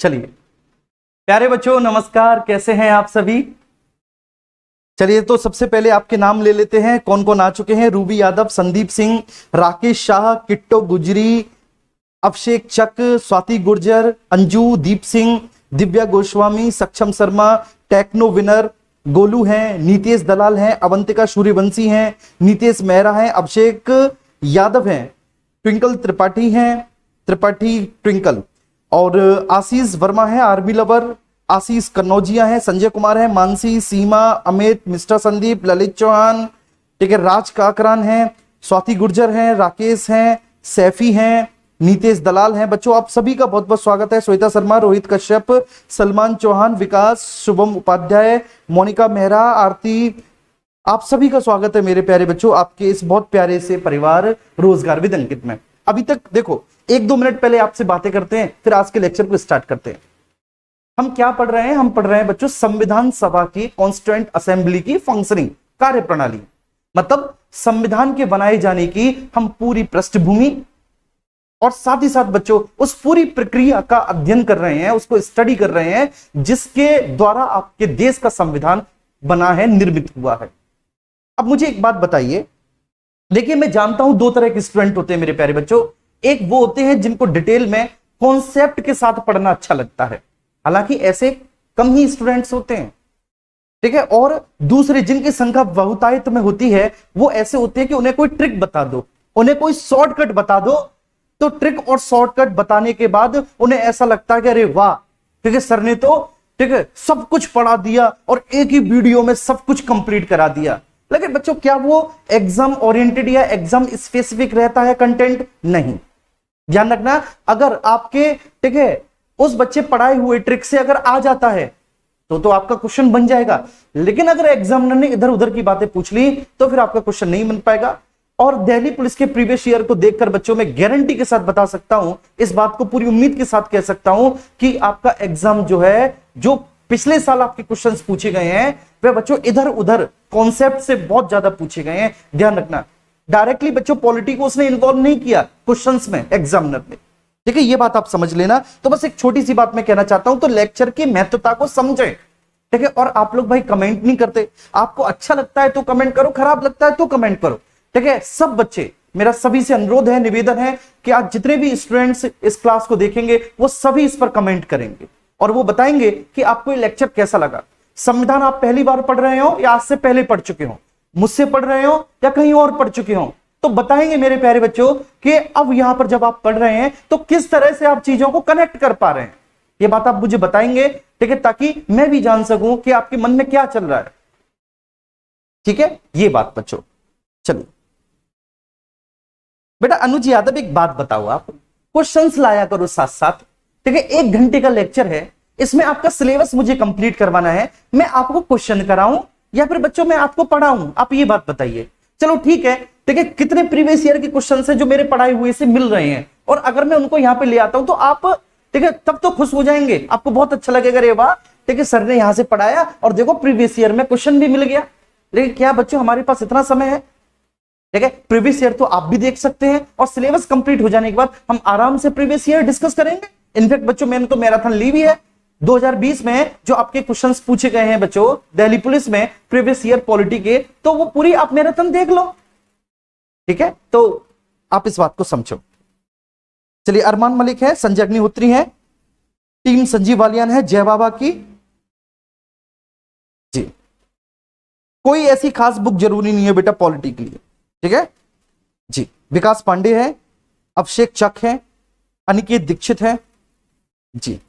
चलिए प्यारे बच्चों नमस्कार, कैसे हैं आप सभी। चलिए तो सबसे पहले आपके नाम ले लेते हैं, कौन कौन आ चुके हैं। रूबी यादव, संदीप सिंह, राकेश शाह, किट्टो गुजरी, अभिषेक चक, स्वाति गुर्जर, अंजू, दीप सिंह, दिव्या गोस्वामी, सक्षम शर्मा, टेक्नो विनर, गोलू हैं, नीतेश दलाल हैं, अवंतिका सूर्यवंशी हैं, नीतेश मेहरा हैं, अभिषेक यादव हैं, ट्विंकल त्रिपाठी हैं, त्रिपाठी ट्विंकल, और आशीष वर्मा है, आर्मी लवर, आशीष कन्नौजिया है, संजय कुमार है, मानसी, सीमा, अमित, मिस्टर संदीप, ललित चौहान, ठीक है, राज काकरान है, स्वाति गुर्जर हैं, राकेश हैं, सैफी हैं, नीतेश दलाल हैं। बच्चों आप सभी का बहुत बहुत स्वागत है। श्वेता शर्मा, रोहित कश्यप, सलमान चौहान, विकास, शुभम उपाध्याय, मोनिका मेहरा, आरती, आप सभी का स्वागत है मेरे प्यारे बच्चों आपके इस बहुत प्यारे से परिवार रोजगार विद अंकित में। अभी तक देखो 1-2 मिनट पहले आपसे बातें करते हैं, फिर आज के लेक्चर को स्टार्ट करते हैं। हम क्या पढ़ रहे हैं? हम पढ़ रहे हैं बच्चों संविधान सभा की, कॉन्स्टिट्यूएंट असेंबली की फंक्शनिंग, कार्य प्रणाली, मतलब संविधान के बनाए जाने की हम पूरी पृष्ठभूमि और साथ ही साथ बच्चों उस पूरी प्रक्रिया का अध्ययन कर रहे हैं, उसको स्टडी कर रहे हैं जिसके द्वारा आपके देश का संविधान बना है, निर्मित हुआ है। अब मुझे एक बात बताइए, देखिए मैं जानता हूं 2 तरह के स्टूडेंट होते हैं मेरे प्यारे बच्चों। एक वो होते हैं जिनको डिटेल में कॉन्सेप्ट के साथ पढ़ना अच्छा लगता है, हालांकि ऐसे कम ही स्टूडेंट्स होते हैं, ठीक है। और दूसरे जिनकी संख्या बहुतायत में होती है, वो ऐसे होते हैं कि उन्हें कोई ट्रिक बता दो, उन्हें कोई शॉर्टकट बता दो, तो ट्रिक और शॉर्टकट बताने के बाद उन्हें ऐसा लगता है कि अरे वाह, ठीक है, सर ने तो ठीक है सब कुछ पढ़ा दिया और एक ही वीडियो में सब कुछ कंप्लीट करा दिया। लेकिन बच्चों क्या वो एग्जाम ओरिएंटेड या एग्जाम स्पेसिफिक रहता है कंटेंट? नहीं। ध्यान रखना, अगर आपके ठीक है उस बच्चे पढ़ाए हुए ट्रिक से अगर आ जाता है तो आपका क्वेश्चन बन जाएगा, लेकिन अगर एग्जामिनर ने इधर उधर की बातें पूछ ली तो फिर आपका क्वेश्चन नहीं बन पाएगा। और दिल्ली पुलिस के प्रीवियस ईयर को देखकर बच्चों मैं गारंटी के साथ बता सकता हूं, इस बात को पूरी उम्मीद के साथ कह सकता हूं कि आपका एग्जाम जो है, जो पिछले साल आपके क्वेश्चंस पूछे गए हैं वे बच्चों इधर उधर कॉन्सेप्ट से बहुत ज्यादा पूछे गए हैं। ध्यान रखना, डायरेक्टली बच्चों पॉलिटी को उसने इन्वॉल्व नहीं किया क्वेश्चंस में एग्जामिनर ने, ठीक है, ये बात आप समझ लेना। तो बस एक छोटी सी बात मैं कहना चाहता हूं, तो लेक्चर की महत्वता को समझें, ठीक है। और आप लोग भाई कमेंट नहीं करते, आपको अच्छा लगता है तो कमेंट करो, खराब लगता है तो कमेंट करो, ठीक है। सब बच्चे, मेरा सभी से अनुरोध है, निवेदन है कि आज जितने भी स्टूडेंट्स इस क्लास को देखेंगे वो सभी इस पर कमेंट करेंगे और वो बताएंगे कि आपको ये लेक्चर कैसा लगा। संविधान आप पहली बार पढ़ रहे हो या आज से पहले पढ़ चुके हो, मुझसे पढ़ रहे हो या कहीं और पढ़ चुके हो, तो बताएंगे मेरे प्यारे बच्चों कि अब यहां पर जब आप पढ़ रहे हैं तो किस तरह से आप चीजों को कनेक्ट कर पा रहे हैं। ये बात आप मुझे बताएंगे, ठीक है, ताकि मैं भी जान सकूं कि आपके मन में क्या चल रहा है, ठीक है, ये बात बच्चों। चलिए बेटा अनुज यादव एक बात बताओ, आप क्वेश्चंस लाया करो साथ साथ, ठीक है। 1 घंटे का लेक्चर है, इसमें आपका सिलेबस मुझे कंप्लीट करवाना है, मैं आपको क्वेश्चन कराऊं या फिर बच्चों मैं आपको पढ़ाऊं, आप ये बात बताइए। चलो ठीक है, ठीक है, कितने प्रीवियस ईयर के क्वेश्चन है जो मेरे पढ़ाए हुए से मिल रहे हैं, और अगर मैं उनको यहां पे ले आता हूं तो आप ठीक है तब तो खुश हो जाएंगे, आपको बहुत अच्छा लगेगा, रे वाह, ठीक है, सर ने यहां से पढ़ाया और देखो प्रीवियस ईयर में क्वेश्चन भी मिल गया। लेकिन क्या बच्चों हमारे पास इतना समय है? ठीक है, प्रीवियस ईयर तो आप भी देख सकते हैं और सिलेबस कंप्लीट हो जाने के बाद हम आराम से प्रीवियस ईयर डिस्कस करेंगे। इनफैक्ट बच्चों मैंने तो मैराथन ली भी है 2020 में, जो आपके क्वेश्चंस पूछे गए हैं बच्चों दिल्ली पुलिस में प्रीवियस ईयर पॉलिटी के, तो वो पूरी आप मैराथन देख लो, ठीक है, तो आप इस बात को समझो। चलिए अरमान मलिक है, संजय अग्निहोत्री है, टीम संजीव वालियान है, जय बाबा की जी। कोई ऐसी खास बुक जरूरी नहीं है बेटा पॉलिटी के लिए, ठीक है जी। विकास पांडे है, अभिषेक चक है, अनिकेत दीक्षित है जी,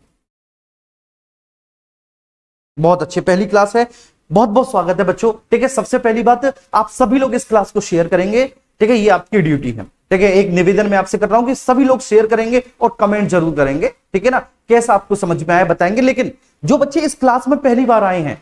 बहुत अच्छे, पहली क्लास है, बहुत बहुत स्वागत है बच्चों, ठीक है। सबसे पहली बात, आप सभी लोग इस क्लास को शेयर करेंगे, ठीक है, ये आपकी ड्यूटी है, ठीक है। एक निवेदन मैं आपसे कर रहा हूं कि सभी लोग शेयर करेंगे और कमेंट जरूर करेंगे, ठीक है ना, कैसा आपको समझ में आया बताएंगे। लेकिन जो बच्चे इस क्लास में पहली बार आए हैं,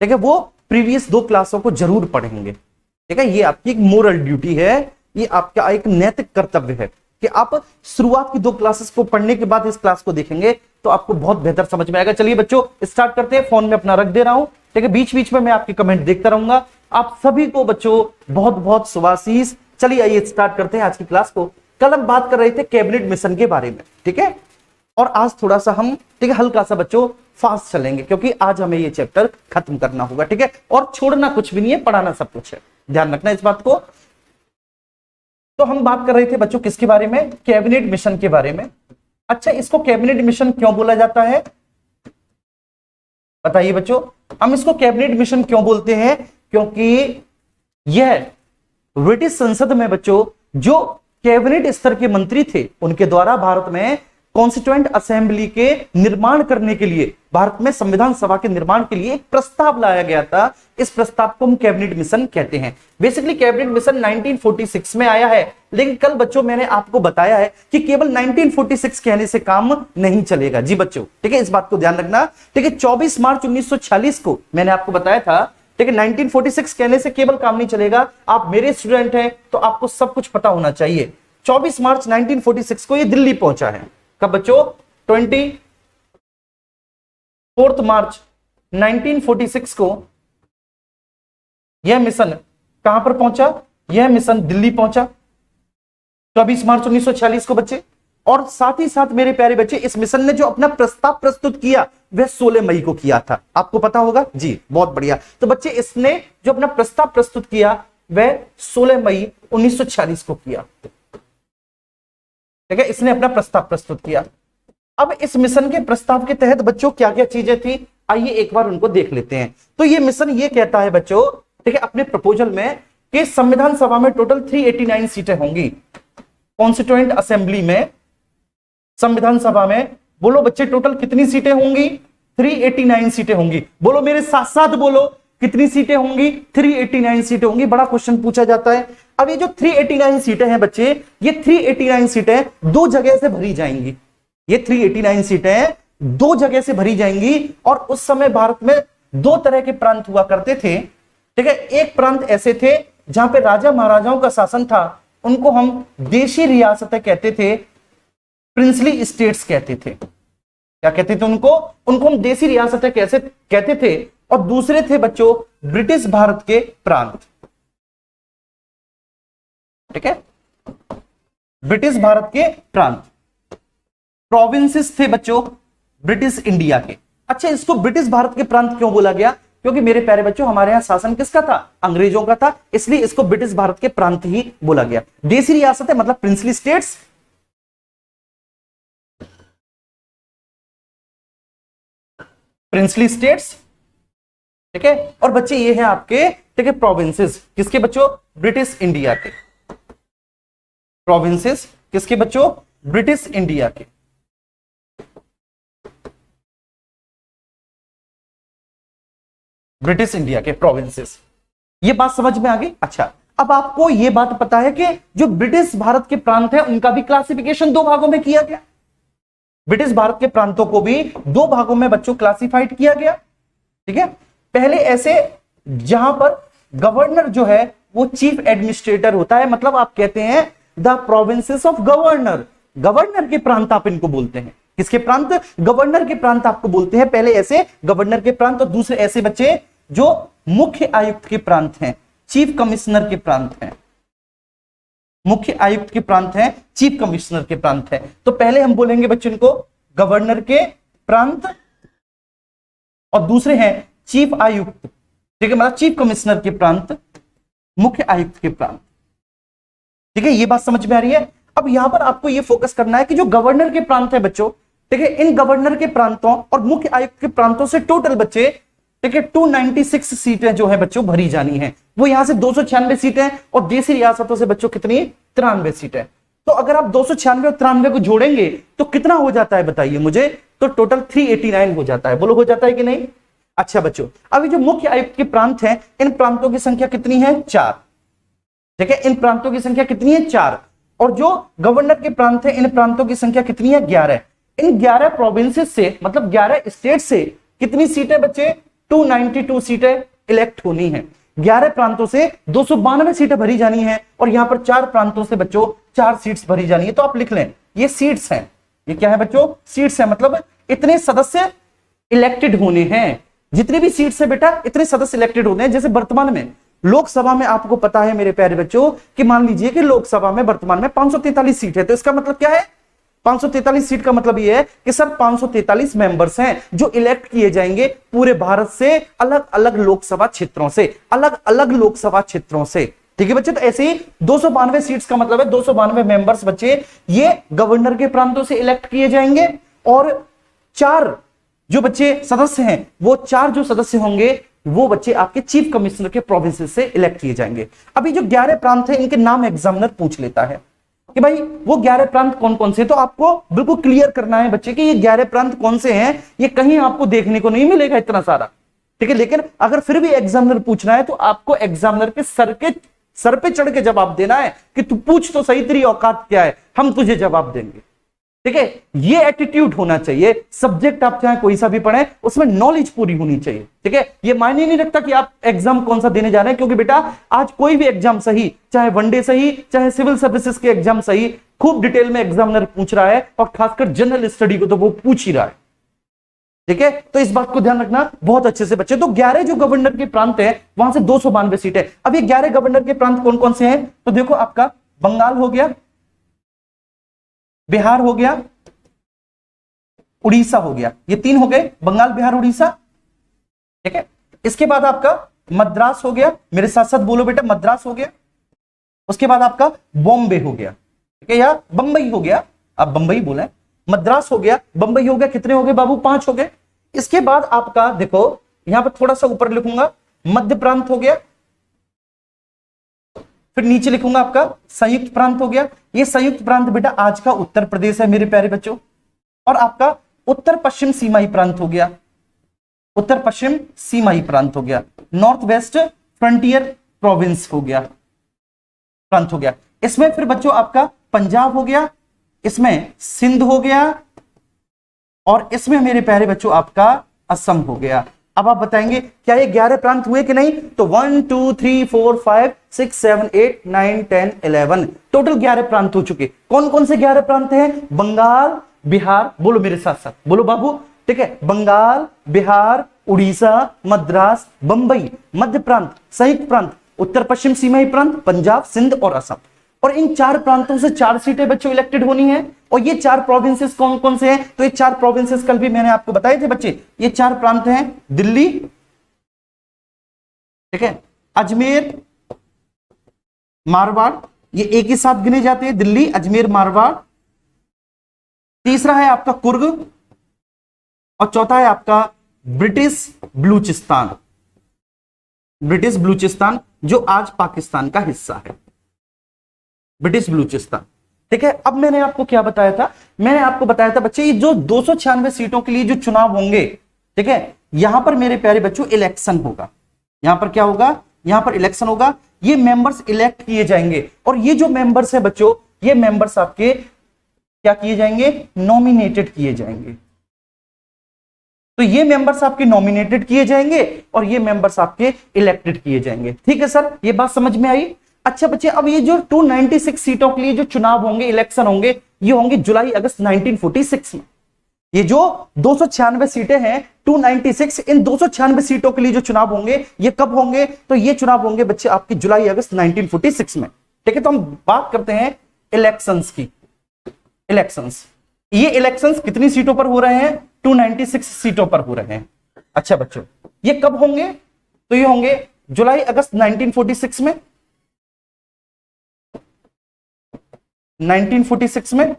ठीक है, वो प्रीवियस 2 क्लासों को जरूर पढ़ेंगे, ठीक है। ये आपकी एक मोरल ड्यूटी है, ये आपका एक नैतिक कर्तव्य है कि आप शुरुआत की 2 क्लासेस को पढ़ने के बाद इस क्लास को देखेंगे तो आपको बहुत बेहतर समझ में आएगा। चलिए बच्चों स्टार्ट करते हैं, फोन में अपना रख दे रहा हूं, ठीक है, बीच बीच में मैं आपके कमेंट देखता रहूंगा। आप सभी को बच्चों बहुत बहुत शुभाशीष। चलिए आइए स्टार्ट करते हैं आज की क्लास को। कल हम बात कर रहे थे कैबिनेट मिशन के बारे में, ठीक है। और आज थोड़ा सा हम, ठीक है, हल्का सा बच्चों फास्ट चलेंगे, क्योंकि आज हमें ये चैप्टर खत्म करना होगा, ठीक है। और छोड़ना कुछ भी नहीं है, पढ़ाना सब कुछ है, ध्यान रखना इस बात को। तो हम बात कर रहे थे बच्चों किसके बारे में, कैबिनेट मिशन के बारे में। अच्छा, इसको कैबिनेट मिशन क्यों बोला जाता है, बताइए बच्चों। हम इसको कैबिनेट मिशन क्यों बोलते हैं, क्योंकि यह ब्रिटिश संसद में बच्चों जो कैबिनेट स्तर के मंत्री थे उनके द्वारा भारत में कॉन्स्टिट्यूएंट असेंबली के निर्माण करने के लिए, भारत में संविधान सभा के निर्माण के लिए एक प्रस्ताव लाया गया था। इस प्रस्ताव को हम कैबिनेट मिशन कहते हैं। बेसिकली कैबिनेट मिशन 1946 में आया है, लेकिन कल बच्चों मैंने आपको बताया है कि केवल 1946 कहने से काम नहीं चलेगा जी बच्चों, ठीक है, इस बात को ध्यान रखना, ठीक है। 24 मार्च 1946 को मैंने आपको बताया था, ठीक है। 1946 कहने से केवल काम नहीं चलेगा, आप मेरे स्टूडेंट हैं तो आपको सब कुछ पता होना चाहिए। 24 मार्च 1946 को ये दिल्ली पहुंचा है। कब बच्चों, 24 मार्च 1946 को यह मिशन कहां पर पहुंचा, यह मिशन दिल्ली पहुंचा 24 मार्च 1946 को बच्चे। और साथ ही साथ मेरे प्यारे बच्चे, इस मिशन ने जो अपना प्रस्ताव प्रस्तुत किया वह 16 मई को किया था, आपको पता होगा जी, बहुत बढ़िया। तो बच्चे इसने जो अपना प्रस्ताव प्रस्तुत किया वह 16 मई 1946 को किया, ठीक है, इसने अपना प्रस्ताव प्रस्तुत किया। अब इस मिशन के प्रस्ताव के तहत बच्चों क्या क्या चीजें थी, आइए एक बार उनको देख लेते हैं। तो ये मिशन ये कहता है बच्चों, ठीक है, अपने प्रपोजल में कि संविधान सभा में टोटल 389 सीटें होंगी। कॉन्स्टिट्यूएंट असेंबली में, संविधान सभा में, बोलो बच्चे टोटल कितनी सीटें होंगी, 389 सीटें होंगी। बोलो मेरे साथ साथ बोलो, कितनी सीटें होंगी, 389 सीटें होंगी। बड़ा क्वेश्चन पूछा जाता है। अब ये जो 389 सीटें हैं बच्चे, ये 389 सीटें दो जगह से भरी जाएंगी। ये 389 सीटें दो जगह से भरी जाएंगी। और उस समय भारत में दो तरह के प्रांत हुआ करते थे, ठीक है। एक प्रांत ऐसे थे जहां पे राजा महाराजाओं का शासन था, उनको हम देशी रियासतें कहते थे, प्रिंसली स्टेट्स कहते थे। क्या कहते थे उनको हम देशी रियासतें कैसे कहते थे। और दूसरे थे बच्चों ब्रिटिश भारत के प्रांत, ठीक है, ब्रिटिश भारत के प्रांत, प्रोविंसेस थे बच्चों ब्रिटिश इंडिया के। अच्छा, इसको ब्रिटिश भारत के प्रांत क्यों बोला गया, क्योंकि मेरे प्यारे बच्चों हमारे यहां शासन किसका था, अंग्रेजों का था, इसलिए इसको ब्रिटिश भारत के प्रांत ही बोला गया। देशी रियासतें मतलब प्रिंसली स्टेट्स, प्रिंसली स्टेट्स, ठीक है। और बच्चे ये हैं आपके, ठीक है, प्रोविंसेस किसके बच्चों, ब्रिटिश इंडिया के। प्रोविंसेस किसके बच्चों, ब्रिटिश इंडिया के। ब्रिटिश इंडिया के प्रोविंसेस, ये बात समझ में आ गई। अच्छा, अब आपको ये बात पता है कि जो ब्रिटिश भारत के प्रांत हैं उनका भी क्लासिफिकेशन दो भागों में किया गया। ब्रिटिश भारत के प्रांतों को भी दो भागों में बच्चों क्लासिफाइड किया गया, ठीक है। पहले ऐसे जहां पर गवर्नर जो है वो चीफ एडमिनिस्ट्रेटर होता है, मतलब आप कहते हैं the provinces of governor, governor के प्रांत आप इनको बोलते हैं। किसके प्रांत, गवर्नर के प्रांत आपको बोलते हैं। पहले ऐसे गवर्नर के प्रांत, और दूसरे ऐसे बच्चे जो मुख्य आयुक्त के प्रांत हैं, चीफ कमिश्नर के प्रांत हैं। मुख्य आयुक्त के प्रांत हैं, चीफ कमिश्नर के प्रांत हैं। तो पहले हम बोलेंगे बच्चों इनको गवर्नर के प्रांत, और दूसरे हैं चीफ आयुक्त, ठीक है, मतलब चीफ कमिश्नर के प्रांत, मुख्य आयुक्त के प्रांत, ठीक है। ये बात समझ में आ रही है। अब यहां पर आपको ये फोकस करना है कि जो गवर्नर के प्रांत है बच्चों, ठीक है, इन गवर्नर के प्रांतों और मुख्य आयुक्त के प्रांतों से टोटल बच्चे, ठीक है, 296 सीटें जो है बच्चों भरी जानी है। वो यहां से 296 सीटें, और देशी रियासतों से बच्चों कितनी, 93 सीटें। तो अगर आप 296 और 93 को जोड़ेंगे तो कितना हो जाता है बताइए मुझे, तो टोटल 389 हो जाता है। बोलो हो जाता है कि नहीं। अच्छा बच्चों, अभी जो मुख्य आयुक्त के प्रांत हैं, इन प्रांतों की संख्या कितनी है, 4, ठीक है, इन प्रांतों की संख्या कितनी है, 4। और जो गवर्नर के प्रांत हैं, इन प्रांतों की संख्या कितनी है, 11। इन 11 प्रोविंसेस से, मतलब 11 स्टेट से कितनी सीटें बच्चे, 292 सीटें इलेक्ट होनी है। 11 प्रांतों से 292 सीटें भरी जानी है, और यहां पर 4 प्रांतों से बच्चों 4 सीट्स भरी जानी है। तो आप लिख लें, ये सीट्स हैं, ये क्या है बच्चों, सीट्स हैं, मतलब इतने सदस्य इलेक्टेड होने हैं। जितनी भी सीट्स है बेटा, इतने सदस्य इलेक्टेड होते हैं। जैसे वर्तमान में लोकसभा में आपको पता है मेरे प्यारे बच्चों कि मान लीजिए कि लोकसभा में वर्तमान में 543 सीट है, तो इसका मतलब क्या है, 543 सीट का मतलब ये है कि सर 543 मेंबर्स हैं जो इलेक्ट किए जाएंगे पूरे भारत से, अलग अलग लोकसभा क्षेत्रों से, अलग अलग लोकसभा क्षेत्रों से। ठीक है बच्चे, तो ऐसे ही 292 सीट्स का मतलब है 292 मेंबर्स बच्चे ये गवर्नर के प्रांतों से इलेक्ट किए जाएंगे, और 4 जो बच्चे सदस्य हैं वो 4 जो सदस्य होंगे वो बच्चे आपके चीफ कमिश्नर के प्रोविंसेस से इलेक्ट किए जाएंगे। अभी जो 11 प्रांत हैं इनके नाम एग्जामिनर पूछ लेता है कि भाई वो 11 प्रांत कौन कौन से, तो आपको बिल्कुल क्लियर करना है बच्चे कि ये 11 प्रांत कौन से हैं। ये कहीं आपको देखने को नहीं मिलेगा इतना सारा, ठीक है, लेकिन अगर फिर भी एग्जामिनर पूछना है तो आपको एग्जामिनर के सर पे चढ़ के जवाब देना है कि तू पूछ तो सही, तेरी औकात क्या है, हम तुझे जवाब देंगे। ठीक है, ये एटीट्यूड होना चाहिए। सब्जेक्ट आप चाहे कोई सा भी पढ़े उसमें नॉलेज पूरी होनी चाहिए। ठीक है, ये मायने नहीं रखता कि आप एग्जाम कौन सा देने जा रहे हैं, क्योंकि बेटा आज कोई भी एग्जाम सही, चाहे वनडे सही, चाहे सिविल सर्विसेज के एग्जाम सही, खूब डिटेल में एग्जामिनर पूछ रहा है, और खासकर जनरल स्टडी को तो वो पूछ ही रहा है। ठीक है, तो इस बात को ध्यान रखना बहुत अच्छे से बच्चे। तो 11 जो गवर्नर के प्रांत है वहां से 292 सीट है। अब ये 11 गवर्नर के प्रांत कौन कौन से हैं, तो देखो आपका बंगाल हो गया, बिहार हो गया, उड़ीसा हो गया, ये 3 हो गए, बंगाल बिहार उड़ीसा। ठीक है, इसके बाद आपका मद्रास हो गया, मेरे साथ साथ बोलो बेटा, मद्रास हो गया। उसके बाद आपका बॉम्बे हो गया, ठीक है, या बंबई हो गया, आप बंबई बोले, मद्रास हो गया, बंबई हो गया, कितने हो गए बाबू, 5 हो गए। इसके बाद आपका देखो यहां पर थोड़ा सा ऊपर लिखूंगा मध्य प्रांत हो गया, फिर नीचे लिखूंगा आपका संयुक्त प्रांत हो गया। ये संयुक्त प्रांत बेटा आज का उत्तर प्रदेश है मेरे प्यारे बच्चों, और आपका उत्तर पश्चिम सीमाई प्रांत हो गया, उत्तर पश्चिम सीमाई प्रांत हो गया, नॉर्थ वेस्ट फ्रंटियर प्रोविंस हो गया, प्रांत हो गया। इसमें फिर बच्चों आपका पंजाब हो गया, इसमें सिंध हो गया, और इसमें मेरे प्यारे बच्चों आपका असम हो गया। अब आप बताएंगे क्या ये 11 प्रांत हुए कि नहीं, तो 1 2 3 4 5 6 7 8 9 10 11 टोटल 11 प्रांत हो चुके। कौन कौन से 11 प्रांत हैं, बंगाल बिहार, बोलो मेरे साथ साथ, बोलो बाबू, ठीक है, बंगाल बिहार उड़ीसा मद्रास बंबई, मध्य प्रांत, संयुक्त प्रांत, उत्तर पश्चिम सीमाई प्रांत, पंजाब सिंध और असम। और इन 4 प्रांतों से 4 सीटें बच्चों इलेक्टेड होनी है। और ये 4 प्रोविंसेस कौन कौन से हैं, तो ये 4 प्रोविंसेस कल भी मैंने आपको बताए थे बच्चे। ये 4 प्रांत हैं, दिल्ली, ठीक है, अजमेर, मारवाड़, ये एक ही साथ गिने जाते हैं, दिल्ली अजमेर मारवाड़। तीसरा है आपका कुर्ग, और चौथा है आपका ब्रिटिश बलूचिस्तान, ब्रिटिश बलूचिस्तान जो आज पाकिस्तान का हिस्सा है, ब्रिटिश बलूचिस्तान। ठीक है, अब मैंने आपको क्या बताया था, मैंने आपको बताया था बच्चे ये जो 296 सीटों के लिए जो चुनाव होंगे, ठीक है, यहां पर मेरे प्यारे बच्चों इलेक्शन होगा। यहां पर क्या होगा, यहां पर इलेक्शन होगा, ये मेंबर्स इलेक्ट किए जाएंगे। और ये जो मेंबर्स है बच्चों, ये मेंबर्स आपके क्या किए जाएंगे, नॉमिनेटेड किए जाएंगे। तो ये मेंबर्स आपके नॉमिनेटेड किए जाएंगे और ये मेंबर्स आपके इलेक्टेड किए जाएंगे। ठीक है सर, ये बात समझ में आई। अच्छा बच्चे, अब ये जो 296 सीटों के लिए जो चुनाव होंगे, इलेक्शन होंगे, ये होंगे जुलाई अगस्त 1946 में। ये जो 296 सीटें हैं 296, इन 296 सीटों के लिए जो चुनाव होंगे ये कब होंगे, तो ये चुनाव होंगे बच्चे आपके जुलाई अगस्त 1946 में। ठीक है, तो हम बात करते हैं इलेक्शंस की। इलेक्शंस, ये इलेक्शंस कितनी सीटों पर हो रहे हैं, 296 सीटों पर हो रहे हैं। अच्छा बच्चों, ये कब होंगे, तो ये होंगे जुलाई अगस्त 1946 में, 1946 में।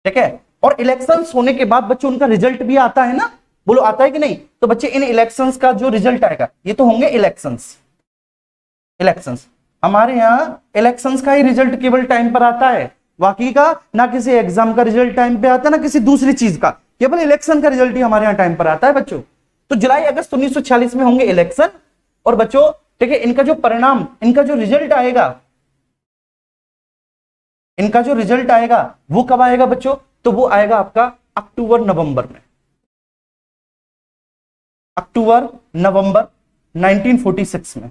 ठीक है, और इलेक्शंस होने के बाद बच्चों उनका रिजल्ट भी आता है ना, बोलो आता है कि नहीं, तो बच्चे इन इलेक्शंस का जो रिजल्ट आएगा ये तो होंगे इलेक्शंस। इलेक्शंस हमारे यहां इलेक्शंस का ही रिजल्ट केवल टाइम पर आता है, बाकी का ना किसी एग्जाम का रिजल्ट टाइम पे आता है ना किसी दूसरी चीज का, केवल इलेक्शन का रिजल्ट ही हमारे यहाँ टाइम पर आता है बच्चों। तो जुलाई अगस्त 1946 में होंगे इलेक्शन, और बच्चों ठीक है, इनका जो परिणाम, इनका जो रिजल्ट आएगा, इनका जो रिजल्ट आएगा वो कब आएगा बच्चों, तो वो आएगा आपका अक्टूबर नवंबर में, अक्टूबर नवंबर 1946 में,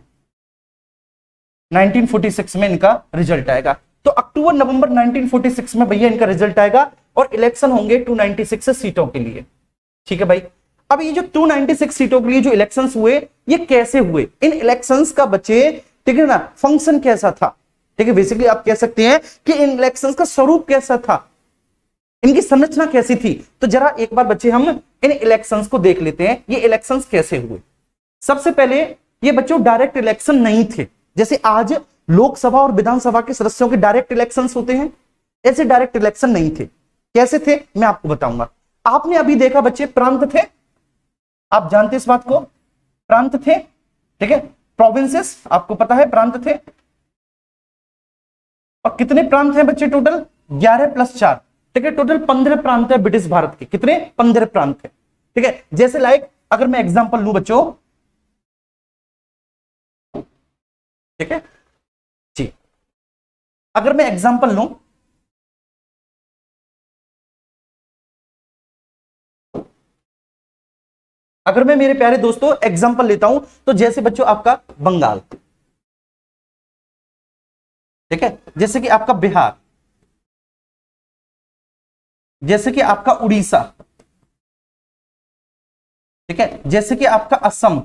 1946 में इनका रिजल्ट आएगा। तो अक्टूबर नवंबर 1946 में भैया इनका रिजल्ट आएगा और इलेक्शन होंगे 296 सीटों के लिए। ठीक है भाई, अब ये जो 296 सीटों के लिए जो इलेक्शंस हुए ये कैसे हुए, इन इलेक्शंस का बच्चे ठीक है ना फंक्शन कैसा था। ठीक है, बेसिकली आप कह सकते हैं कि इन इलेक्शंस का स्वरूप कैसा था। इनकी संरचना कैसी थी, तो जरा एक बार बच्चे हम इन इलेक्शंस को देख लेते हैं, ये इलेक्शंस कैसे हुए। सबसे पहले ये बच्चों डायरेक्ट इलेक्शन नहीं थे, जैसे आज लोकसभा और विधानसभा के सदस्यों के डायरेक्ट इलेक्शंस होते हैं, ऐसे डायरेक्ट इलेक्शन नहीं थे। कैसे थे मैं आपको बताऊंगा। आपने अभी देखा बच्चे प्रांत थे, आप जानते इस बात को, प्रांत थे, ठीक है, प्रोविंसेस आपको पता है प्रांत थे। और कितने प्रांत हैं बच्चे टोटल, 11 + 4, ठीक है, टोटल 15 प्रांत है ब्रिटिश भारत के। कितने, 15 प्रांत है, ठीक है। जैसे लाइक अगर मैं एग्जांपल लूं बच्चों, ठीक है जी, अगर मैं एग्जांपल लूं, अगर मैं मेरे प्यारे दोस्तों एग्जांपल लेता हूं, तो जैसे बच्चों आपका बंगाल, ठीक है, जैसे कि आपका बिहार, जैसे कि आपका उड़ीसा, ठीक है, जैसे कि आपका असम,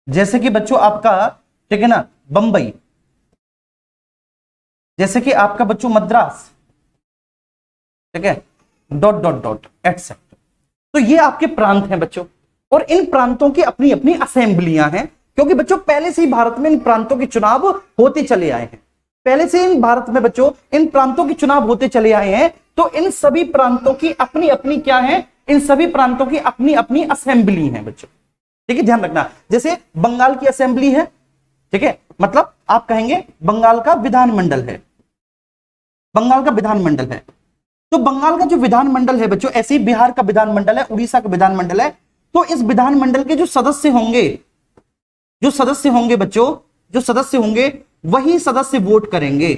जैसे कि बच्चों आपका, ठीक है ना, बंबई, जैसे कि आपका बच्चों मद्रास, ठीक है, डॉट डॉट डॉट एटसेट्रा। तो ये आपके प्रांत हैं बच्चों, और इन प्रांतों की अपनी अपनी असेंबलियां हैं, क्योंकि बच्चों पहले से ही भारत में इन प्रांतों के चुनाव होते चले आए हैं, पहले से इन भारत में बच्चों इन प्रांतों के चुनाव होते चले आए हैं। तो इन सभी प्रांतों की अपनी अपनी क्या है, इन सभी प्रांतों की अपनी अपनी असेंबली है बच्चों, ठीक है, ध्यान रखना। जैसे बंगाल की असेंबली है, ठीक है, मतलब आप कहेंगे बंगाल का विधानमंडल है, बंगाल का विधानमंडल है। तो बंगाल का जो विधानमंडल है बच्चों, ऐसे ही बिहार का विधानमंडल है, उड़ीसा का विधानमंडल है। तो इस विधानमंडल के जो सदस्य होंगे, जो सदस्य होंगे बच्चों, जो सदस्य होंगे वही सदस्य वोट करेंगे।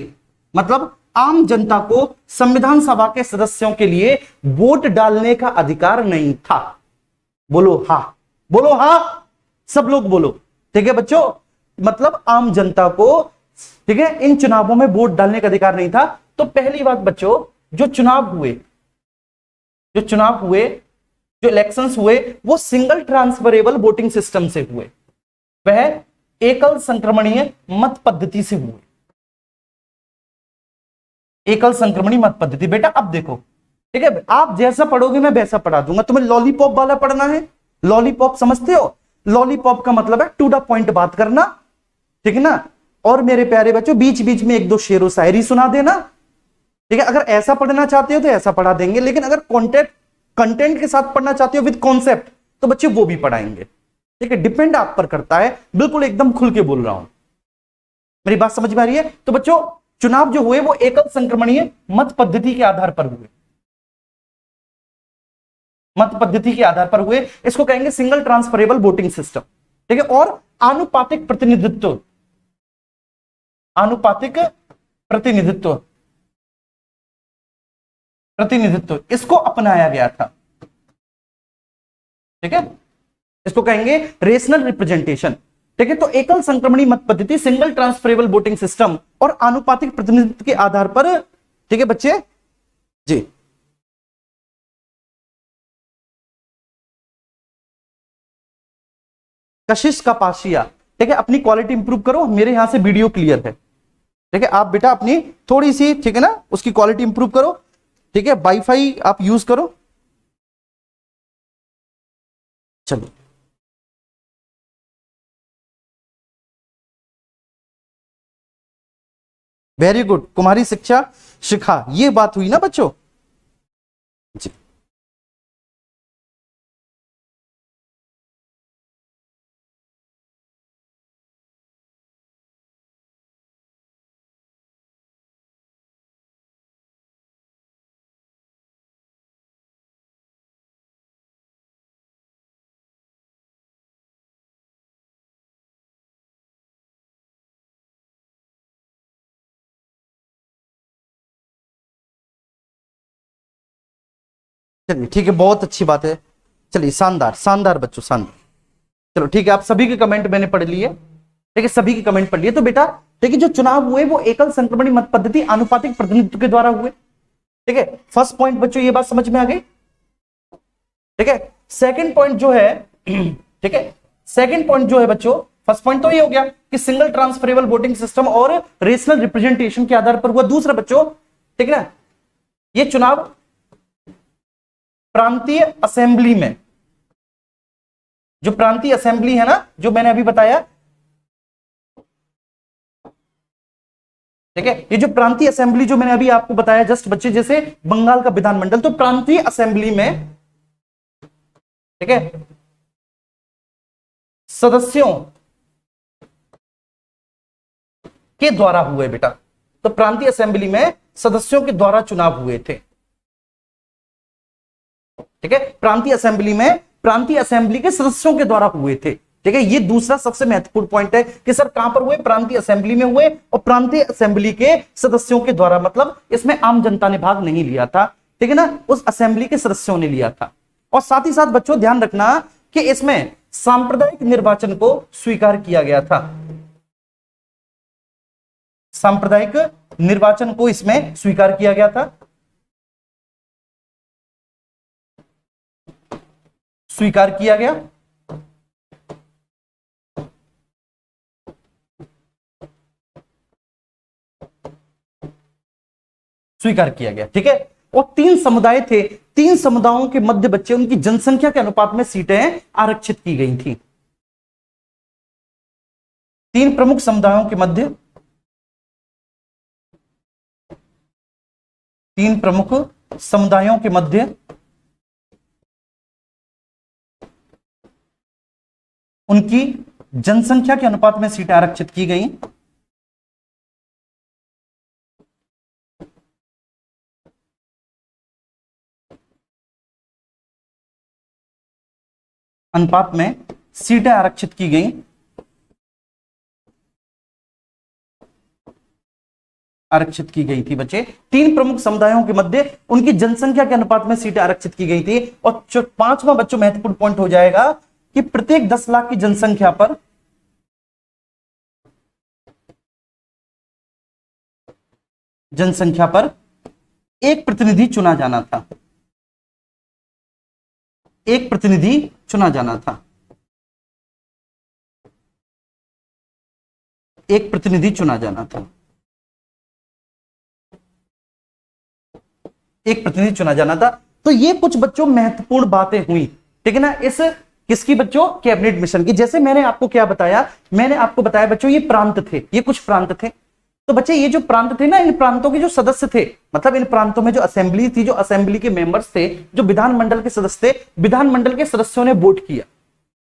मतलब आम जनता को संविधान सभा के सदस्यों के लिए वोट डालने का अधिकार नहीं था। बोलो हाँ, बोलो हाँ, सब लोग बोलो, ठीक है बच्चों। मतलब आम जनता को, ठीक है, इन चुनावों में वोट डालने का अधिकार नहीं था। तो पहली बात बच्चों, जो चुनाव हुए, जो चुनाव हुए, जो इलेक्शंस हुए, वो सिंगल ट्रांसफरेबल वोटिंग सिस्टम से हुए, वह एकल संक्रमणीय मत पद्धति से हुए, एकल संक्रमणीय मत पद्धति। बेटा अब देखो, ठीक है, आप जैसा पढ़ोगे मैं वैसा पढ़ा दूंगा। तुम्हें लॉलीपॉप वाला पढ़ना है, लॉलीपॉप समझते हो, लॉलीपॉप का मतलब है टू द पॉइंट बात करना, ठीक है ना। और मेरे प्यारे बच्चों बीच बीच में 1-2 शेरो शायरी सुना देना, ठीक है। अगर ऐसा पढ़ना चाहते हो तो ऐसा पढ़ा देंगे, लेकिन अगर कंटेंट के साथ पढ़ना चाहते हो विद कॉन्सेप्ट, तो बच्चे वो भी पढ़ाएंगे, ठीक है। डिपेंड आप पर करता है, बिल्कुल एकदम खुल के बोल रहा हूं, मेरी बात समझ में आ रही है। तो बच्चों चुनाव जो हुए वो एकल संक्रमणीय मत पद्धति के आधार पर हुए, मत पद्धति के आधार पर हुए। इसको कहेंगे सिंगल ट्रांसफरेबल वोटिंग सिस्टम, ठीक है। और आनुपातिक प्रतिनिधित्व, आनुपातिक प्रतिनिधित्व, प्रतिनिधित्व इसको अपनाया गया था, ठीक है। इसको कहेंगे रेशनल रिप्रेजेंटेशन, ठीक है। तो एकल संक्रमणीय मत पद्धति, सिंगल ट्रांसफरेबल वोटिंग सिस्टम और आनुपातिक प्रतिनिधित्व के आधार पर, ठीक है बच्चे जी। कशिश का पाशिया, ठीक है, अपनी क्वालिटी इंप्रूव करो, मेरे यहां से वीडियो क्लियर है, ठीक है। आप बेटा अपनी थोड़ी सी, ठीक है ना, उसकी क्वालिटी इंप्रूव करो, ठीक है। वाईफाई आप यूज करो, चलो वेरी गुड, कुमारी शिक्षा शिखा, ये बात हुई ना बच्चों जी। चलिए ठीक है, बहुत अच्छी बात है, चलिए शानदार शानदार बच्चों, शानदार। चलो ठीक है, आप सभी के कमेंट मैंने पढ़ लिए, ठीक है, सभी के कमेंट पढ़ लिए। तो बेटा ठीक है, जो चुनाव हुए वो एकल संक्रमणीय मत पद्धति आनुपातिक प्रतिनिधित्व के द्वारा हुए, ठीक है। फर्स्ट पॉइंट बच्चों ये बात समझ में आ गई, ठीक है। सेकंड पॉइंट जो है, ठीक है, सेकंड पॉइंट जो है बच्चों, फर्स्ट पॉइंट तो ये हो गया कि सिंगल ट्रांसफरेबल वोटिंग सिस्टम और रेशनल रिप्रेजेंटेशन के आधार पर हुआ। दूसरा बच्चों, ठीक है ना, ये चुनाव प्रांतीय असेंबली में, जो प्रांतीय असेंबली है ना, जो मैंने अभी बताया, ठीक है, ये जो प्रांतीय असेंबली जो मैंने अभी आपको बताया जस्ट बच्चे, जैसे बंगाल का विधानमंडल, तो प्रांतीय असेंबली में, ठीक है, सदस्यों के द्वारा हुए बेटा। तो प्रांतीय असेंबली में सदस्यों के द्वारा चुनाव हुए थे, ठीक है, प्रांतीय असेंबली में प्रांतीय असेंबली के सदस्यों के द्वारा हुए थे, ठीक है। ये दूसरा सबसे महत्वपूर्ण पॉइंट है कि सर कहां पर हुए, प्रांतीय असेंबली में हुए, और प्रांतीय असेंबली के सदस्यों के द्वारा, मतलब इसमें आम जनता ने भाग नहीं लिया था, ठीक है ना, उस असेंबली के सदस्यों ने लिया था। और साथ ही साथ बच्चों ध्यान रखना कि इसमें सांप्रदायिक निर्वाचन को स्वीकार किया गया था, सांप्रदायिक निर्वाचन को इसमें स्वीकार किया गया था, स्वीकार किया गया, स्वीकार किया गया, ठीक है। और 3 समुदाय थे, 3 समुदायों के मध्य बच्चे, उनकी जनसंख्या के अनुपात में सीटें आरक्षित की गई थी। 3 प्रमुख समुदायों के मध्य, 3 प्रमुख समुदायों के मध्य उनकी जनसंख्या के अनुपात में सीटें आरक्षित की गई। अनुपात में सीटें आरक्षित की गई, आरक्षित की गई थी बच्चे। 3 प्रमुख समुदायों के मध्य उनकी जनसंख्या के अनुपात में सीटें आरक्षित की गई थी। और 5वां बच्चों महत्वपूर्ण पॉइंट हो जाएगा कि प्रत्येक 10 लाख की जनसंख्या पर एक प्रतिनिधि चुना जाना था, एक प्रतिनिधि चुना जाना था, एक प्रतिनिधि चुना जाना था, एक प्रतिनिधि चुना जाना था। तो ये कुछ बच्चों महत्वपूर्ण बातें हुई, ठीक है ना, इस किसकी बच्चों, कैबिनेट मिशन की। जैसे मैंने आपको क्या बताया, मैंने आपको बताया बच्चों ये प्रांत थे, ये कुछ प्रांत थे। तो बच्चे ये जो प्रांत थे ना, इन प्रांतों के जो सदस्य थे, मतलब इन प्रांतों में जो असेंबली थी, जो असेंबली के मेंबर्स थे, जो विधानमंडल के सदस्य थे, विधानमंडल के सदस्यों ने वोट किया,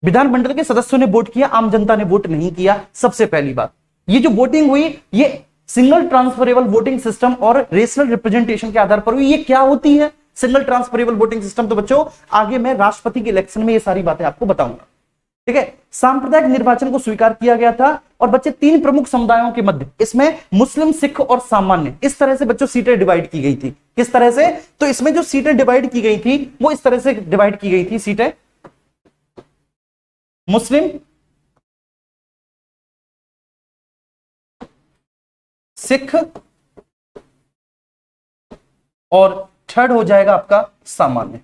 विधानमंडल के सदस्यों ने वोट किया, आम जनता ने वोट नहीं किया। सबसे पहली बात, ये जो वोटिंग हुई, ये सिंगल ट्रांसफरेबल वोटिंग सिस्टम और रेशनल रिप्रेजेंटेशन के आधार पर हुई। ये क्या होती है सिंगल ट्रांसफरेबल वोटिंग सिस्टम? तो बच्चों आगे मैं राष्ट्रपति के इलेक्शन में ये सारी बातें आपको बताऊंगा, ठीक है। सांप्रदायिक निर्वाचन को स्वीकार किया गया था। और बच्चे 3 प्रमुख समुदायों के मध्य, इसमें मुस्लिम, सिख और सामान्य, इस तरह से बच्चों सीटें डिवाइड की गई थी। किस तरह से? तो इसमें जो सीटें डिवाइड की गई थी वो इस तरह से डिवाइड की गई थी सीटें, मुस्लिम, सिख और थर्ड हो जाएगा आपका सामान्य,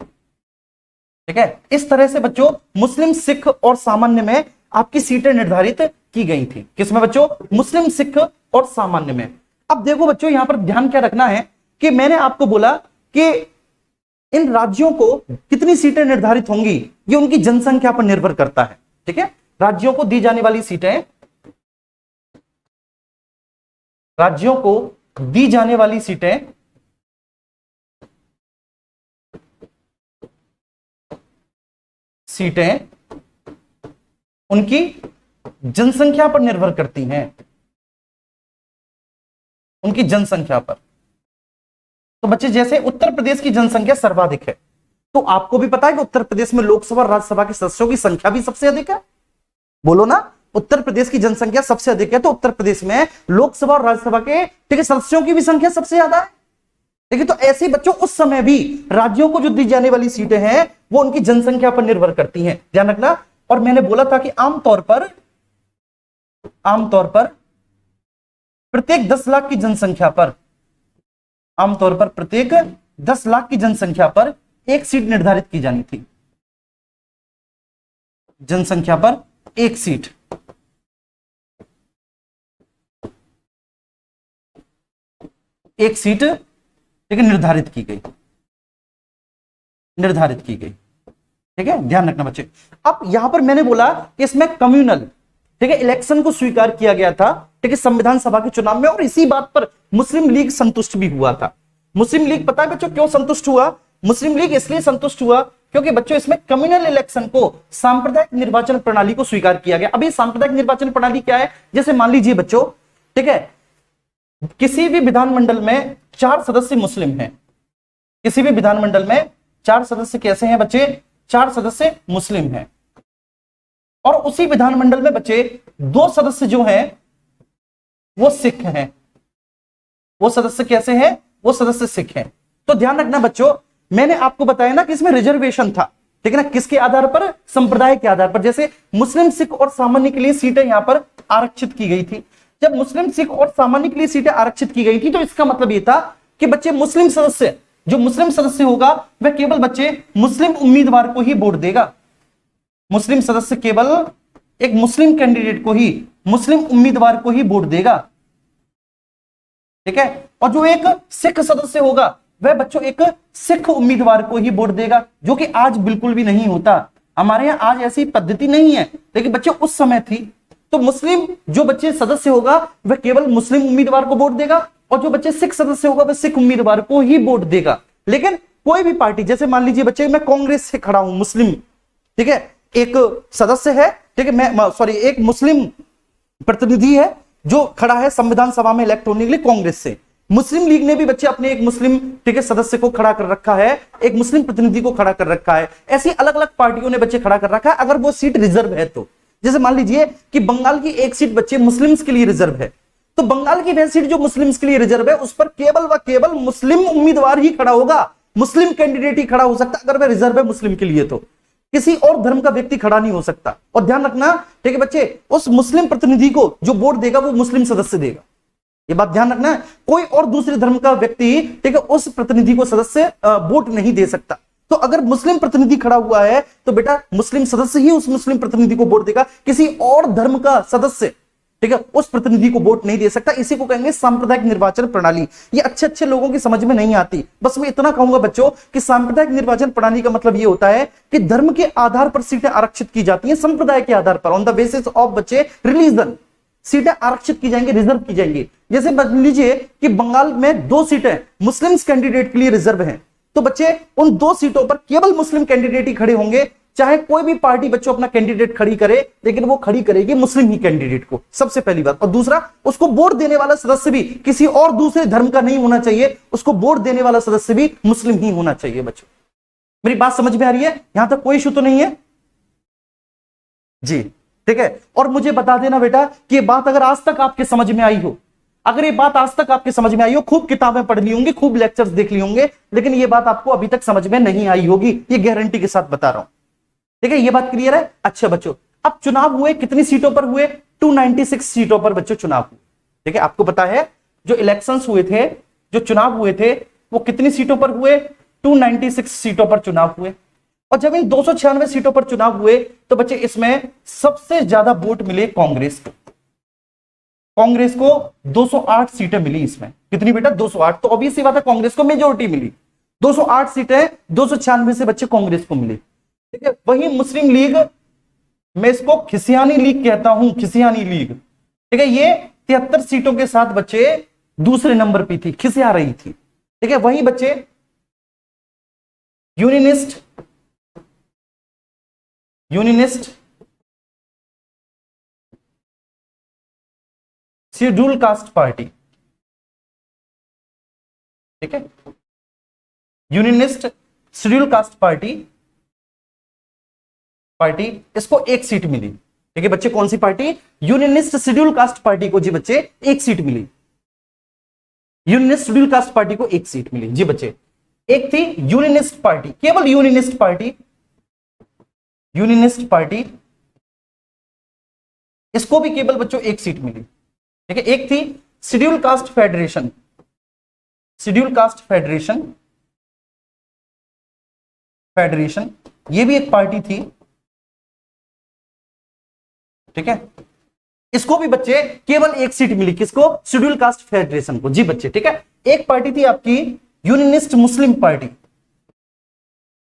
ठीक है। इस तरह से बच्चों मुस्लिम, सिख और सामान्य में आपकी सीटें निर्धारित की गई थी। किसमें बच्चों? मुस्लिम, सिख और सामान्य में। अब देखो बच्चों यहां पर ध्यान क्या रखना है कि मैंने आपको बोला कि इन राज्यों को कितनी सीटें निर्धारित होंगी, ये उनकी जनसंख्या पर निर्भर करता है, ठीक है। राज्यों को दी जाने वाली सीटें, राज्यों को दी जाने वाली सीटें उनकी जनसंख्या पर निर्भर करती हैं, उनकी जनसंख्या पर। तो बच्चे जैसे उत्तर प्रदेश की जनसंख्या सर्वाधिक है, तो आपको भी पता है कि उत्तर प्रदेश में लोकसभा और राज्यसभा के सदस्यों की संख्या भी सबसे अधिक है। बोलो ना, उत्तर प्रदेश की जनसंख्या सबसे अधिक है, तो उत्तर प्रदेश में लोकसभा और राज्यसभा के, ठीक है, सदस्यों की भी संख्या सबसे ज्यादा है। ठीक है, तो ऐसे बच्चों उस समय भी राज्यों को जो दी जाने वाली सीटें हैं वो उनकी जनसंख्या पर निर्भर करती हैं, ध्यान रखना। और मैंने बोला था कि आमतौर पर प्रत्येक 10 लाख की जनसंख्या पर, आमतौर पर प्रत्येक 10 लाख की जनसंख्या पर एक सीट निर्धारित की जानी थी, जनसंख्या पर एक सीट। एक सीट ठीक है, निर्धारित की गई, निर्धारित की गई। ठीक है, ध्यान रखना बच्चे। अब यहां पर मैंने बोला कि इसमें कम्युनल, ठीक है, इलेक्शन को स्वीकार किया गया था, ठीक है, संविधान सभा के चुनाव में, और इसी बात पर मुस्लिम लीग संतुष्ट भी हुआ था। मुस्लिम लीग पता है बच्चों क्यों संतुष्ट हुआ? मुस्लिम लीग इसलिए संतुष्ट हुआ क्योंकि बच्चों इसमें कम्युनल इलेक्शन को, सांप्रदायिक निर्वाचन प्रणाली को स्वीकार किया गया। अभी सांप्रदायिक निर्वाचन प्रणाली क्या है? जैसे मान लीजिए बच्चों, ठीक है, किसी भी विधानमंडल में 4 सदस्य मुस्लिम हैं, किसी भी विधानमंडल में 4 सदस्य कैसे हैं बच्चे? 4 सदस्य मुस्लिम हैं, और उसी विधानमंडल में बच्चे 2 सदस्य जो हैं वो सिख हैं। वो सदस्य कैसे हैं? वो सदस्य सिख हैं। तो ध्यान रखना बच्चों, मैंने आपको बताया ना कि इसमें रिजर्वेशन था, ठीक है ना, किसके आधार पर? संप्रदाय के आधार पर। जैसे मुस्लिम, सिख और सामान्य के लिए सीटें यहां पर आरक्षित की गई थी। जब मुस्लिम, सिख और सामान्य के लिए सीटें आरक्षित की गई थी तो इसका मतलब यह था कि बच्चे मुस्लिम सदस्य, जो मुस्लिम सदस्य होगा वह केवल बच्चे मुस्लिम उम्मीदवार को ही वोट देगा। मुस्लिम सदस्य केवल एक मुस्लिम कैंडिडेट को ही, मुस्लिम उम्मीदवार को ही वोट देगा। ठीक है, और जो एक सिख सदस्य होगा वह बच्चों एक सिख उम्मीदवार को ही वोट देगा, जो कि आज बिल्कुल भी नहीं होता। हमारे यहां आज ऐसी पद्धति नहीं है, लेकिन बच्चे उस समय थी। तो मुस्लिम जो बच्चे सदस्य होगा वह केवल मुस्लिम उम्मीदवार को वोट देगा, और जो बच्चे सिख सदस्य होगा वह सिख उम्मीदवार को ही वोट देगा। लेकिन कोई भी पार्टी, जैसे मान लीजिए बच्चे मैं कांग्रेस से खड़ा हूं, मुस्लिम, ठीक है, एक सदस्य है, ठीक है, मैं सॉरी एक मुस्लिम प्रतिनिधि है जो खड़ा है संविधान सभा में इलेक्ट होने के लिए कांग्रेस से। मुस्लिम लीग ने भी बच्चे अपने एक मुस्लिम, ठीक है, सदस्य को खड़ा कर रखा है, एक मुस्लिम प्रतिनिधि को खड़ा कर रखा है। ऐसी अलग अलग पार्टियों ने बच्चे खड़ा कर रखा है, अगर वो सीट रिजर्व है तो। जैसे मान लीजिए कि बंगाल की एक सीट बच्चे मुस्लिम्स के लिए रिजर्व है, तो बंगाल की वह सीट जो मुस्लिम्स के लिए रिजर्व है उस पर केवल व केवल मुस्लिम उम्मीदवार ही खड़ा होगा, मुस्लिम कैंडिडेट ही खड़ा हो सकता अगर वह रिजर्व है मुस्लिम के लिए, तो किसी और धर्म का व्यक्ति खड़ा नहीं हो सकता। और ध्यान रखना, ठीक है बच्चे, उस मुस्लिम प्रतिनिधि को जो वोट देगा वो मुस्लिम सदस्य देगा, ये बात ध्यान रखना है। कोई और दूसरे धर्म का व्यक्ति, ठीक है, उस प्रतिनिधि को सदस्य वोट नहीं दे सकता। तो अगर मुस्लिम प्रतिनिधि खड़ा हुआ है तो बेटा मुस्लिम सदस्य ही उस मुस्लिम प्रतिनिधि को वोट देगा, किसी और धर्म का सदस्य, ठीक है, उस प्रतिनिधि को वोट नहीं दे सकता। इसी को कहेंगे सांप्रदायिक निर्वाचन प्रणाली। ये अच्छे अच्छे लोगों की समझ में नहीं आती। बस मैं इतना कहूंगा बच्चों कि सांप्रदायिक निर्वाचन प्रणाली का मतलब ये होता है कि धर्म के आधार पर सीटें आरक्षित की जाती हैं, संप्रदाय के आधार पर, ऑन द बेसिस ऑफ बच्चे रिलीजन सीटें आरक्षित की जाएंगी, रिजर्व की जाएंगी। जैसे मान लीजिए कि बंगाल में 2 सीटें मुस्लिम कैंडिडेट के लिए रिजर्व हैं, तो बच्चे उन 2 सीटों पर केवल मुस्लिम कैंडिडेट ही खड़े होंगे। चाहे कोई भी पार्टी बच्चों अपना कैंडिडेट खड़ी करे, लेकिन वो खड़ी करेगी मुस्लिम ही कैंडिडेट को, सबसे पहली बात। और दूसरा, उसको वोट देने वाला सदस्य भी किसी और दूसरे धर्म का नहीं होना चाहिए, उसको वोट देने वाला सदस्य भी मुस्लिम ही होना चाहिए। बच्चों मेरी बात समझ में आ रही है? यहां तक कोई इशू तो नहीं है जी, ठीक है। और मुझे बता देना बेटा कि ये बात अगर आज तक आपके समझ में आई हो, अगर ये बात आज तक आपके समझ में आई हो, खूब किताबें पढ़ ली होंगी, खूब लेक्चर्स देख ली होंगे, लेकिन ये बात आपको अभी तक समझ में नहीं आई होगी, ये गारंटी के साथ बता रहा हूं। ठीक है, ये बात क्लियर है? अच्छा बच्चों, अब चुनाव हुए कितनी सीटों पर हुए? 296 सीटों पर बच्चों चुनाव हुए। ठीक है, आपको पता है जो इलेक्शंस हुए थे, जो चुनाव हुए थे, वो कितनी सीटों पर हुए? 296 सीटों पर चुनाव हुए। और जब इन 296 सीटों पर चुनाव हुए तो बच्चे इसमें सबसे ज्यादा वोट मिले कांग्रेस को। कांग्रेस को 208 सीटें मिली इसमें। कितनी बेटा? 208। तो ऑब्वियस सी बात है कांग्रेस को मेजोरिटी मिली। 208 सीटें 296 से बच्चे कांग्रेस को मिली। ठीक है, वही मुस्लिम लीग, मैं इसको खिसियानी लीग कहता हूं, खिसियानी लीग, ठीक है, ये 73 सीटों के साथ बच्चे दूसरे नंबर पे थी, खिसिया रही थी। ठीक है, वही बच्चे यूनियनिस्ट शेड्यूल कास्ट पार्टी, ठीक है, यूनियनिस्ट शेड्यूल कास्ट पार्टी, इसको 1 सीट मिली। ठीक है बच्चे, कौन सी party? Unionist scheduled caste party को जी बच्चे 1 सीट मिली। यूनियनिस्ट शेड्यूल कास्ट पार्टी को 1 सीट मिली जी बच्चे। एक थी यूनियनिस्ट पार्टी, केवल यूनियनिस्ट पार्टी, इसको भी केवल बच्चों 1 सीट मिली। ठीक है, एक थी शेड्यूल कास्ट फेडरेशन, ये भी एक पार्टी थी। ठीक है, इसको भी बच्चे केवल 1 सीट मिली। किसको? शेड्यूल कास्ट फेडरेशन को जी बच्चे। ठीक है, एक पार्टी थी आपकी unionist Muslim party,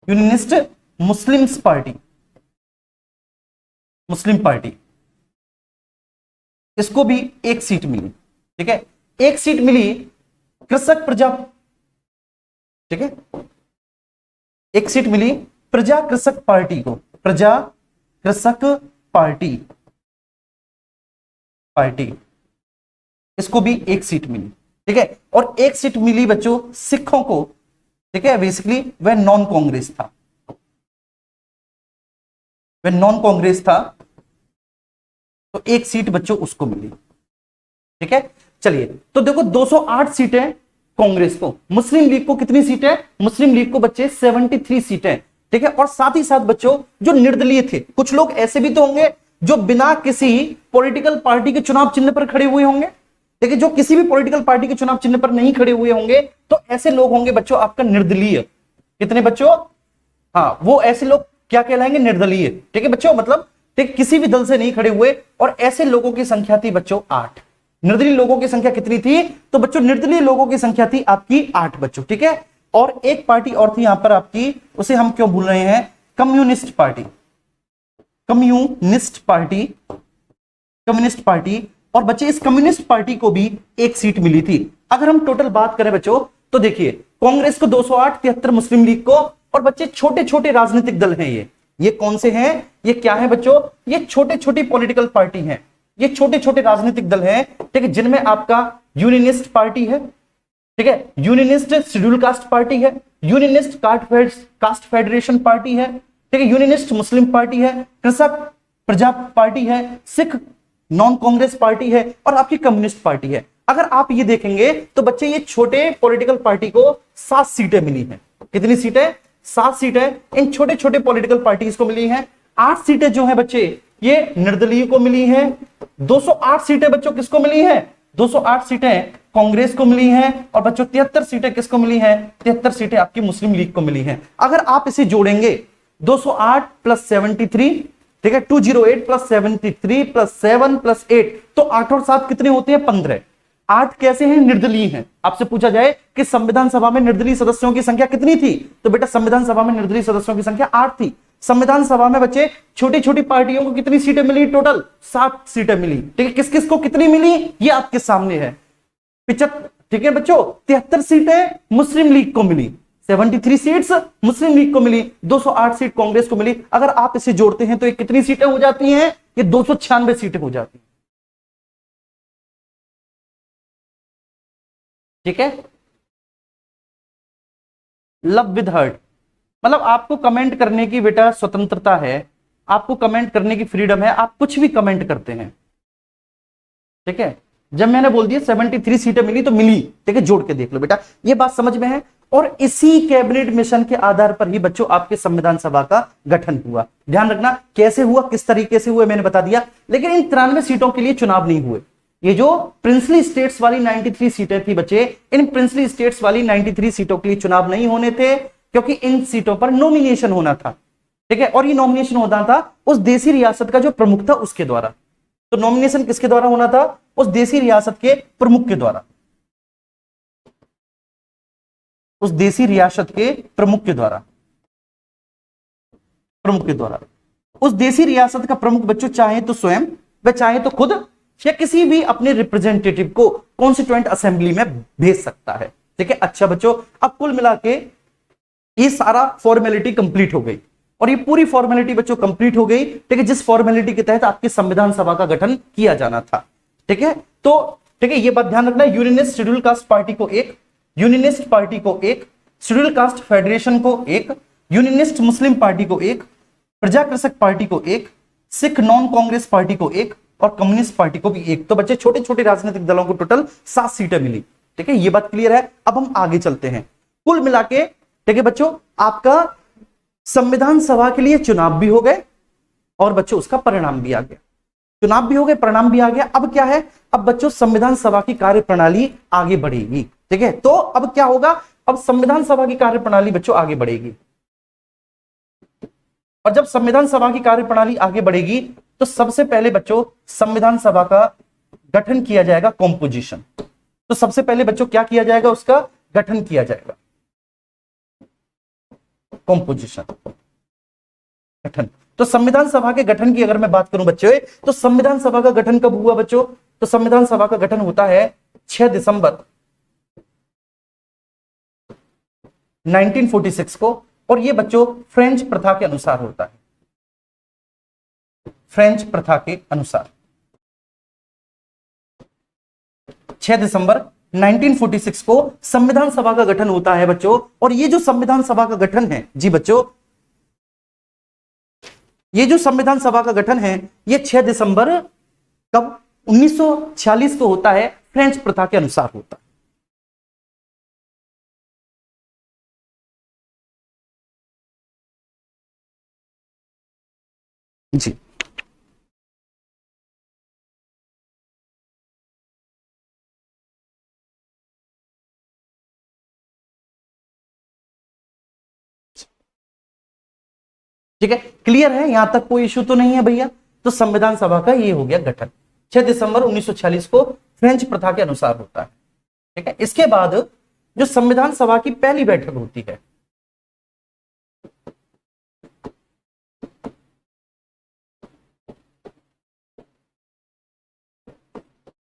unionist Muslims party, Muslim party, इसको भी एक सीट मिली। ठीक है, एक सीट मिली कृषक प्रजा, ठीक है, एक सीट मिली प्रजा कृषक पार्टी को, प्रजा कृषक पार्टी, पार्टी, इसको भी एक सीट मिली। ठीक है, और एक सीट मिली बच्चों सिखों को। ठीक है, बेसिकली वह नॉन कांग्रेस था, वह नॉन कांग्रेस था, तो एक सीट बच्चों उसको मिली। ठीक है, चलिए तो देखो 208 सीटें कांग्रेस को, मुस्लिम लीग को कितनी सीटें, मुस्लिम लीग को बच्चे 73 सीटें। ठीक है, और साथ ही साथ बच्चों जो निर्दलीय थे, कुछ लोग ऐसे भी तो होंगे जो बिना किसी पॉलिटिकल पार्टी के चुनाव चिन्ह पर खड़े हुए होंगे। देखिए, जो किसी भी पॉलिटिकल पार्टी के चुनाव चिन्ह पर नहीं खड़े हुए होंगे तो ऐसे लोग होंगे बच्चों आपका निर्दलीय। कितने बच्चों, हाँ, वो ऐसे लोग क्या कहलाएंगे, निर्दलीय। ठीक है बच्चों, मतलब ठीक किसी भी दल से नहीं खड़े हुए, और ऐसे लोगों की संख्या थी बच्चों 8। निर्दलीय लोगों की संख्या कितनी थी, तो बच्चों निर्दलीय लोगों की संख्या थी आपकी 8 बच्चों। ठीक है, और एक पार्टी और थी यहां पर आपकी, उसे हम क्यों भूल रहे हैं, communist party, communist party, communist party. और बच्चे इस कम्युनिस्ट पार्टी को भी एक सीट मिली थी। अगर हम टोटल बात करें बच्चों तो देखिए कांग्रेस को 208, 73 मुस्लिम लीग को, और बच्चे छोटे छोटे राजनीतिक दल हैं ये कौन से हैं, ये क्या है बच्चों, ये छोटे छोटे पॉलिटिकल पार्टी हैं, ये छोटे छोटे राजनीतिक दल हैं। ठीक है, जिनमें आपका यूनियनिस्ट पार्टी है, ठीक है, यूनियनिस्ट शेड्यूल कास्ट पार्टी है, यूनियनिस्ट कास्ट फेडरेशन पार्टी है, ठीक है, यूनियनिस्ट मुस्लिम पार्टी है, कृषक प्रजा पार्टी है, सिख नॉन कांग्रेस पार्टी है, और आपकी कम्युनिस्ट पार्टी है। अगर आप ये देखेंगे तो बच्चे ये छोटे पॉलिटिकल पार्टी को 7 सीटें मिली हैं। कितनी सीटें, 7 सीटें इन छोटे छोटे पॉलिटिकल पार्टीज को मिली हैं। 8 सीटें जो है बच्चे ये निर्दलीय को मिली हैं। 208 सीटें बच्चों किसको मिली हैं, 208 सीटें कांग्रेस को मिली हैं, और बच्चों 73 सीटें किसको मिली हैं, 73 सीटें आपकी मुस्लिम लीग को मिली हैं। अगर आप इसे जोड़ेंगे 208 प्लस 73, ठीक है, 208 प्लस 73 प्लस 7 प्लस 8, तो 8 और 7 कितने होते हैं, 15। 8 कैसे हैं, निर्दलीय हैं। आपसे पूछा जाए कि संविधान सभा में निर्दलीय सदस्यों की संख्या कितनी थी, तो बेटा संविधान सभा में निर्दलीय सदस्यों की संख्या 8 थी। संविधान सभा में बच्चे छोटी छोटी पार्टियों को कितनी सीटें मिली, टोटल 7 सीटें मिली। ठीक है, किस किस को कितनी मिली ये आपके सामने है, 75। ठीक है बच्चों, 73 सीटें मुस्लिम लीग को मिली, 73 सीट्स मुस्लिम लीग को मिली, 208 सीट कांग्रेस को मिली। अगर आप इसे जोड़ते हैं तो ये कितनी सीटें हो जाती हैं, ये 296 सीटें हो जाती हैं। ठीक है, लव विद हर्ट, मतलब आपको कमेंट करने की बेटा स्वतंत्रता है, आपको कमेंट करने की फ्रीडम है, आप कुछ भी कमेंट करते हैं। ठीक है, जब मैंने बोल दिया 73 सीटें मिली तो मिली। ठीक है, जोड़ के देख लो बेटा, ये बात समझ में है। और इसी कैबिनेट मिशन के आधार पर ही बच्चों आपके संविधान सभा का गठन हुआ। ध्यान रखना कैसे हुआ, किस तरीके से हुआ मैंने बता दिया, लेकिन इन 93 सीटों के लिए चुनाव नहीं हुए। ये जो प्रिंसली स्टेट्स वाली 93 सीटें थी बच्चे, इन प्रिंसली स्टेट्स वाली 93 सीटों के लिए चुनाव नहीं होने थे, क्योंकि इन सीटों पर नॉमिनेशन होना था। ठीक है, और ये नॉमिनेशन होना था उस देसी रियासत का जो प्रमुख था उसके द्वारा। तो नॉमिनेशन किसके द्वारा होना था, उस देसी रियासत के प्रमुख के द्वारा, उस देसी रियासत के प्रमुख के द्वारा, प्रमुख के द्वारा। उस देसी रियासत का प्रमुख बच्चों चाहे तो स्वयं, वह चाहे तो खुद, या किसी भी अपने रिप्रेजेंटेटिव को कॉन्स्टिट्यूएंट असेंबली में भेज सकता है। ठीक है, अच्छा बच्चों, अब कुल मिला के ये सारा फॉर्मेलिटी कंप्लीट हो गई, और ये पूरी फॉर्मेलिटी बच्चों कंप्लीट हो गई। ठीक है, जिस फॉर्मेलिटी के तहत आपकी संविधान सभा का गठन किया जाना था। ठीक है, तो ठीक है, ये बात ध्यान रखना, यूनियनिस्ट शेड्यूल कास्ट पार्टी को एक, यूनियनिस्ट पार्टी को एक, शेड्यूल कास्ट फेडरेशन को एक, यूनियनिस्ट मुस्लिम पार्टी को एक, प्रजा कृषक पार्टी को एक, सिख नॉन कांग्रेस पार्टी को एक, और कम्युनिस्ट पार्टी को भी एक। तो बच्चे छोटे छोटे राजनीतिक दलों को टोटल 7 सीटें मिली। ठीक है, ये बात क्लियर है। अब हम आगे चलते हैं। कुल मिला के ठीक है बच्चों, आपका संविधान सभा के लिए चुनाव भी हो गए, और बच्चों उसका परिणाम भी आ गया। चुनाव भी हो गए, परिणाम भी आ गया। अब क्या है, अब बच्चों संविधान सभा की कार्यप्रणाली आगे बढ़ेगी। ठीक है, तो अब क्या होगा, अब संविधान सभा की कार्यप्रणाली बच्चों आगे बढ़ेगी, और जब संविधान सभा की कार्यप्रणाली आगे बढ़ेगी तो सबसे पहले बच्चों संविधान सभा का गठन किया जाएगा, कॉम्पोजिशन। तो सबसे पहले बच्चों क्या किया जाएगा, उसका गठन किया जाएगा। कॉम्पोजिशन, गठन। तो संविधान सभा के गठन की अगर मैं बात करूं बच्चों, तो संविधान सभा का गठन कब हुआ बच्चों? तो संविधान सभा का गठन होता है 6 दिसंबर 1946 को, और ये बच्चों फ्रेंच प्रथा के अनुसार होता है, फ्रेंच प्रथा के अनुसार 6 दिसंबर 1946 को संविधान सभा का गठन होता है बच्चों। और ये जो संविधान सभा का गठन है जी बच्चों, ये जो संविधान सभा का गठन है ये 6 दिसंबर कब? 1946 को होता है, फ्रेंच प्रथा के अनुसार होता है। जी ठीक है, क्लियर है? यहां तक कोई इशू तो नहीं है भैया? तो संविधान सभा का ये हो गया गठन, 6 दिसंबर 1946 को फ्रेंच प्रथा के अनुसार होता है। ठीक है, इसके बाद जो संविधान सभा की पहली बैठक होती है,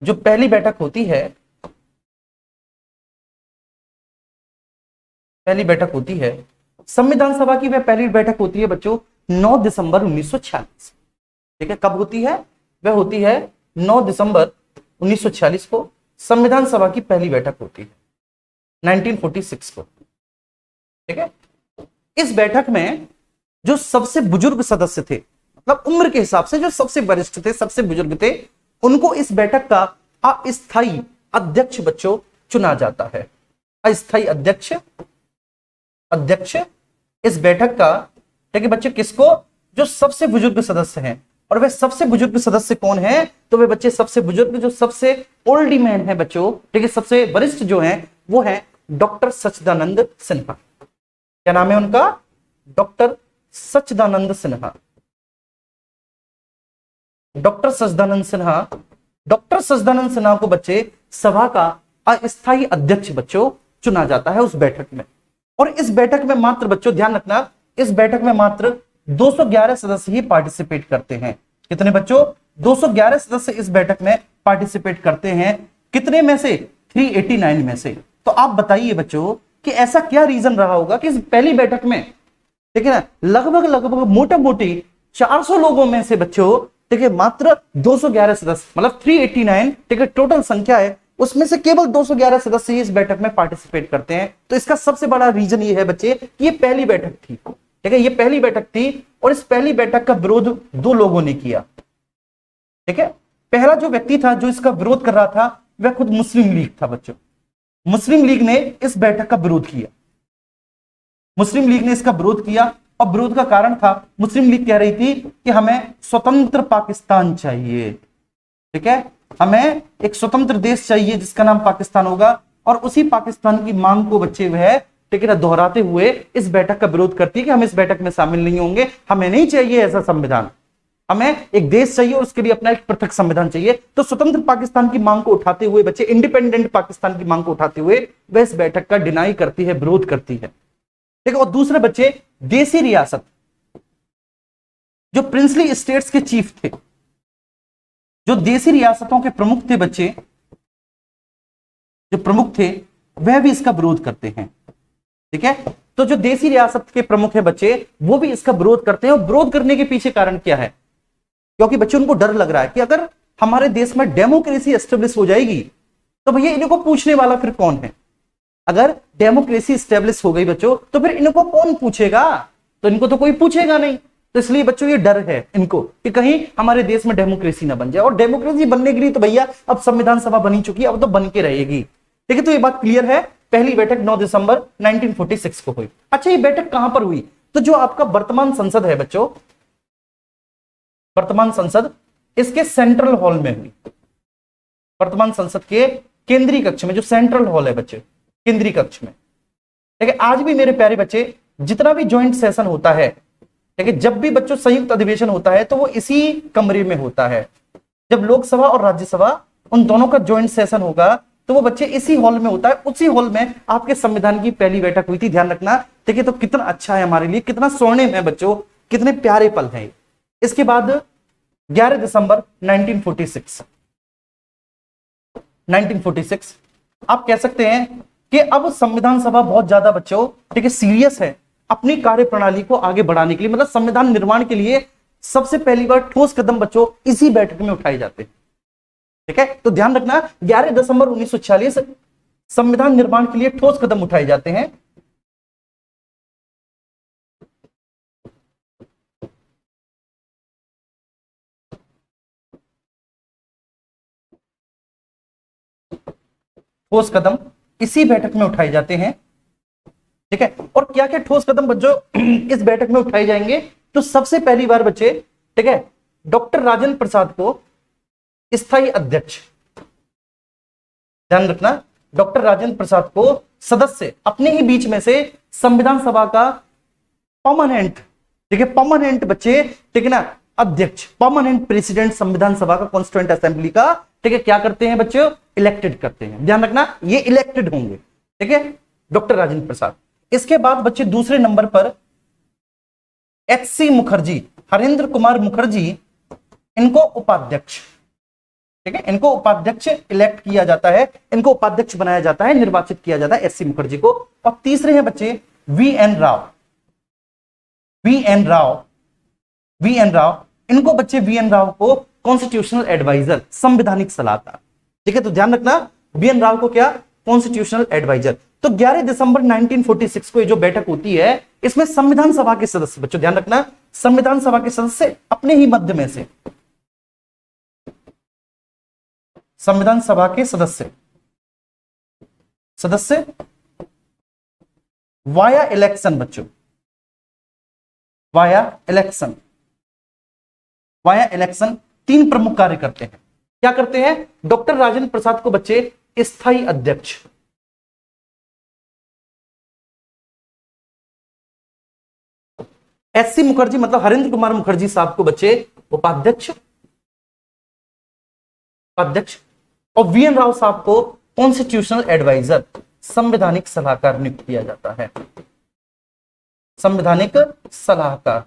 जो पहली बैठक होती है, पहली बैठक होती है संविधान सभा की, वह पहली बैठक होती है बच्चों 9 दिसंबर 1946। ठीक है, कब होती है? वह होती है 9 दिसंबर 1946 को संविधान सभा की पहली बैठक होती है 1946 को। ठीक है, इस बैठक में जो सबसे बुजुर्ग सदस्य थे, मतलब उम्र के हिसाब से जो सबसे वरिष्ठ थे, सबसे बुजुर्ग थे, उनको इस बैठक का अस्थायी अध्यक्ष बच्चों चुना जाता है। अस्थायी अध्यक्ष, अध्यक्ष इस बैठक का, ठीक है बच्चे, किसको? जो सबसे बुजुर्ग सदस्य हैं। और वे सबसे बुजुर्ग सदस्य कौन है? तो वे बच्चे सबसे बुजुर्ग, जो सबसे ओल्ड मैन है बच्चों, ठीक है, सबसे वरिष्ठ जो हैं वो है डॉक्टर सच्चिदानंद सिन्हा। क्या नाम है उनका? डॉक्टर सच्चिदानंद सिन्हा। डॉक्टर सच्चिदानंद सिन्हा, डॉक्टर सच्चिदानंद सिन्हा को बच्चे सभा का अस्थायी अध्यक्ष बच्चों चुना जाता है उस बैठक में। और इस बैठक में मात्र बच्चों ध्यान रखना, इस बैठक में मात्र 211 सदस्य ही पार्टिसिपेट करते हैं। कितने बच्चों? 211 सदस्य इस बैठक में पार्टिसिपेट करते हैं। कितने में से? 389 में से। तो आप बताइए बच्चों कि ऐसा क्या रीजन रहा होगा कि इस पहली बैठक में, ठीक है ना, लगभग मोटा मोटी 400 लोगों में से बच्चों, ठीक है, मात्र 211 सदस्य, मतलब 389, ठीक है, टोटल संख्या है, उसमें से केवल 211 सदस्य इस बैठक में पार्टिसिपेट करते हैं। तो इसका सबसे बड़ा रीजन ये है बच्चे कि ये पहली बैठक थी। ठीक है, ये पहली बैठक थी और इस पहली बैठक का विरोध 2 लोगों ने किया। ठीक है, पहला जो व्यक्ति था जो इसका विरोध कर रहा था वह खुद मुस्लिम लीग था बच्चों। मुस्लिम लीग ने इस बैठक का विरोध किया, मुस्लिम लीग ने इसका विरोध किया। और विरोध का कारण था, मुस्लिम लीग कह रही थी कि हमें स्वतंत्र पाकिस्तान चाहिए। ठीक है, हमें एक स्वतंत्र देश चाहिए जिसका नाम पाकिस्तान होगा। और उसी पाकिस्तान की मांग को बच्चे वह, ठीक है, दोहराते हुए इस बैठक का विरोध करती है कि हम इस बैठक में शामिल नहीं होंगे, हमें नहीं चाहिए ऐसा संविधान, हमें एक देश चाहिए और उसके लिए अपना एक पृथक संविधान चाहिए। तो स्वतंत्र पाकिस्तान की मांग को उठाते हुए बच्चे, इंडिपेंडेंट पाकिस्तान की मांग को उठाते हुए वह इस बैठक का डिनाई करती है, विरोध करती है। ठीक है, और दूसरे बच्चे देसी रियासत, जो प्रिंसली स्टेट्स के चीफ थे, जो देसी रियासतों के प्रमुख थे बच्चे, जो प्रमुख थे, वह भी इसका विरोध करते हैं। ठीक है, तो जो देसी रियासत के प्रमुख है बच्चे, वो भी इसका विरोध करते हैं। और विरोध करने के पीछे कारण क्या है? क्योंकि बच्चे उनको डर लग रहा है कि अगर हमारे देश में डेमोक्रेसी एस्टेब्लिश हो जाएगी तो भैया इनको पूछने वाला फिर कौन है? अगर डेमोक्रेसी एस्टेब्लिश हो गई बच्चों तो फिर इनको कौन पूछेगा? तो इनको तो कोई पूछेगा नहीं। तो इसलिए बच्चों ये डर है इनको कि कहीं हमारे देश में डेमोक्रेसी ना बन जाए। और डेमोक्रेसी बनने के लिए तो भैया अब संविधान सभा बनी चुकी है, अब तो बन के रहेगी। ठीक है, तो ये बात क्लियर है। पहली बैठक 9 दिसंबर 1946 को हुई। अच्छा, ये बैठक कहां पर हुई? तो जो आपका वर्तमान संसद है बच्चों, वर्तमान संसद, इसके सेंट्रल हॉल में हुई। वर्तमान संसद के केंद्रीय कक्ष में, जो सेंट्रल हॉल है बच्चे, केंद्रीय कक्ष में। ठीक है, आज भी मेरे प्यारे बच्चे जितना भी ज्वाइंट सेशन होता है, ठीक है, जब भी बच्चों संयुक्त अधिवेशन होता है तो वो इसी कमरे में होता है। जब लोकसभा और राज्यसभा उन दोनों का ज्वाइंट सेशन होगा तो वो बच्चे इसी हॉल में होता है, उसी हॉल में आपके संविधान की पहली बैठक हुई थी, ध्यान रखना। देखिए तो कितना अच्छा है हमारे लिए, कितना स्वर्णिम है बच्चों, कितने प्यारे पल हैं। इसके बाद 11 दिसंबर 1946 आप कह सकते हैं कि अब संविधान सभा बहुत ज्यादा बच्चों, ठीक है, सीरियस है अपनी कार्य प्रणाली को आगे बढ़ाने के लिए, मतलब संविधान निर्माण के लिए सबसे पहली बार ठोस कदम बच्चों इसी बैठक में उठाए जाते हैं। ठीक है, तो ध्यान रखना 11 दिसंबर 1946 संविधान निर्माण के लिए ठोस कदम उठाए जाते हैं। ठोस कदम इसी बैठक में उठाए जाते हैं। ठीक है, और क्या क्या ठोस कदम बच्चों इस बैठक में उठाए जाएंगे? तो सबसे पहली बार बच्चे, ठीक है, डॉक्टर राजेंद्र प्रसाद को स्थायी अध्यक्ष, ध्यान रखना, डॉक्टर राजेंद्र प्रसाद को सदस्य अपने ही बीच में से संविधान सभा का परमानेंट, ठीक है, परमानेंट बच्चे, ठीक है ना, अध्यक्ष, परमानेंट प्रेसिडेंट संविधान सभा का, कॉन्स्टिट्यूएंट असेंबली का, ठीक है, क्या करते हैं बच्चों? इलेक्टेड करते हैं। ध्यान रखना ये इलेक्टेड होंगे, ठीक है, डॉक्टर राजेंद्र प्रसाद। इसके बाद बच्चे दूसरे नंबर पर एच.सी. मुखर्जी, हरेंद्र कुमार मुखर्जी, इनको उपाध्यक्ष, ठीक है, इनको उपाध्यक्ष इलेक्ट किया जाता है, इनको उपाध्यक्ष बनाया जाता है, निर्वाचित किया जाता है एच.सी. मुखर्जी को। और तीसरे हैं बच्चे VN. Rao, VN. Rao, VN. Rao, इनको बच्चे वी.एन. राव को कॉन्स्टिट्यूशनल एडवाइजर, संवैधानिक सलाहकार। ठीक है, तो ध्यान रखना वी.एन. राव को क्या? Constitutional adviser. तो 11 दिसंबर 1946 को ये जो बैठक होती है, इसमें संविधान सभा के सदस्य, बच्चों ध्यान रखना, संविधान सभा के सदस्य अपने ही मध्य में से, संविधान सभा के सदस्य वाया इलेक्शन, बच्चों वाया इलेक्शन, वाया इलेक्शन 3 प्रमुख कार्य करते हैं। क्या करते हैं? डॉक्टर राजेंद्र प्रसाद को बच्चे स्थायी अध्यक्ष, एच.सी. मुखर्जी मतलब हरेंद्र कुमार मुखर्जी साहब को बच्चे उपाध्यक्ष, अध्यक्ष, और वी.एन. राव साहब को कॉन्स्टिट्यूशनल एडवाइजर, संवैधानिक सलाहकार नियुक्त किया जाता है, संवैधानिक सलाहकार,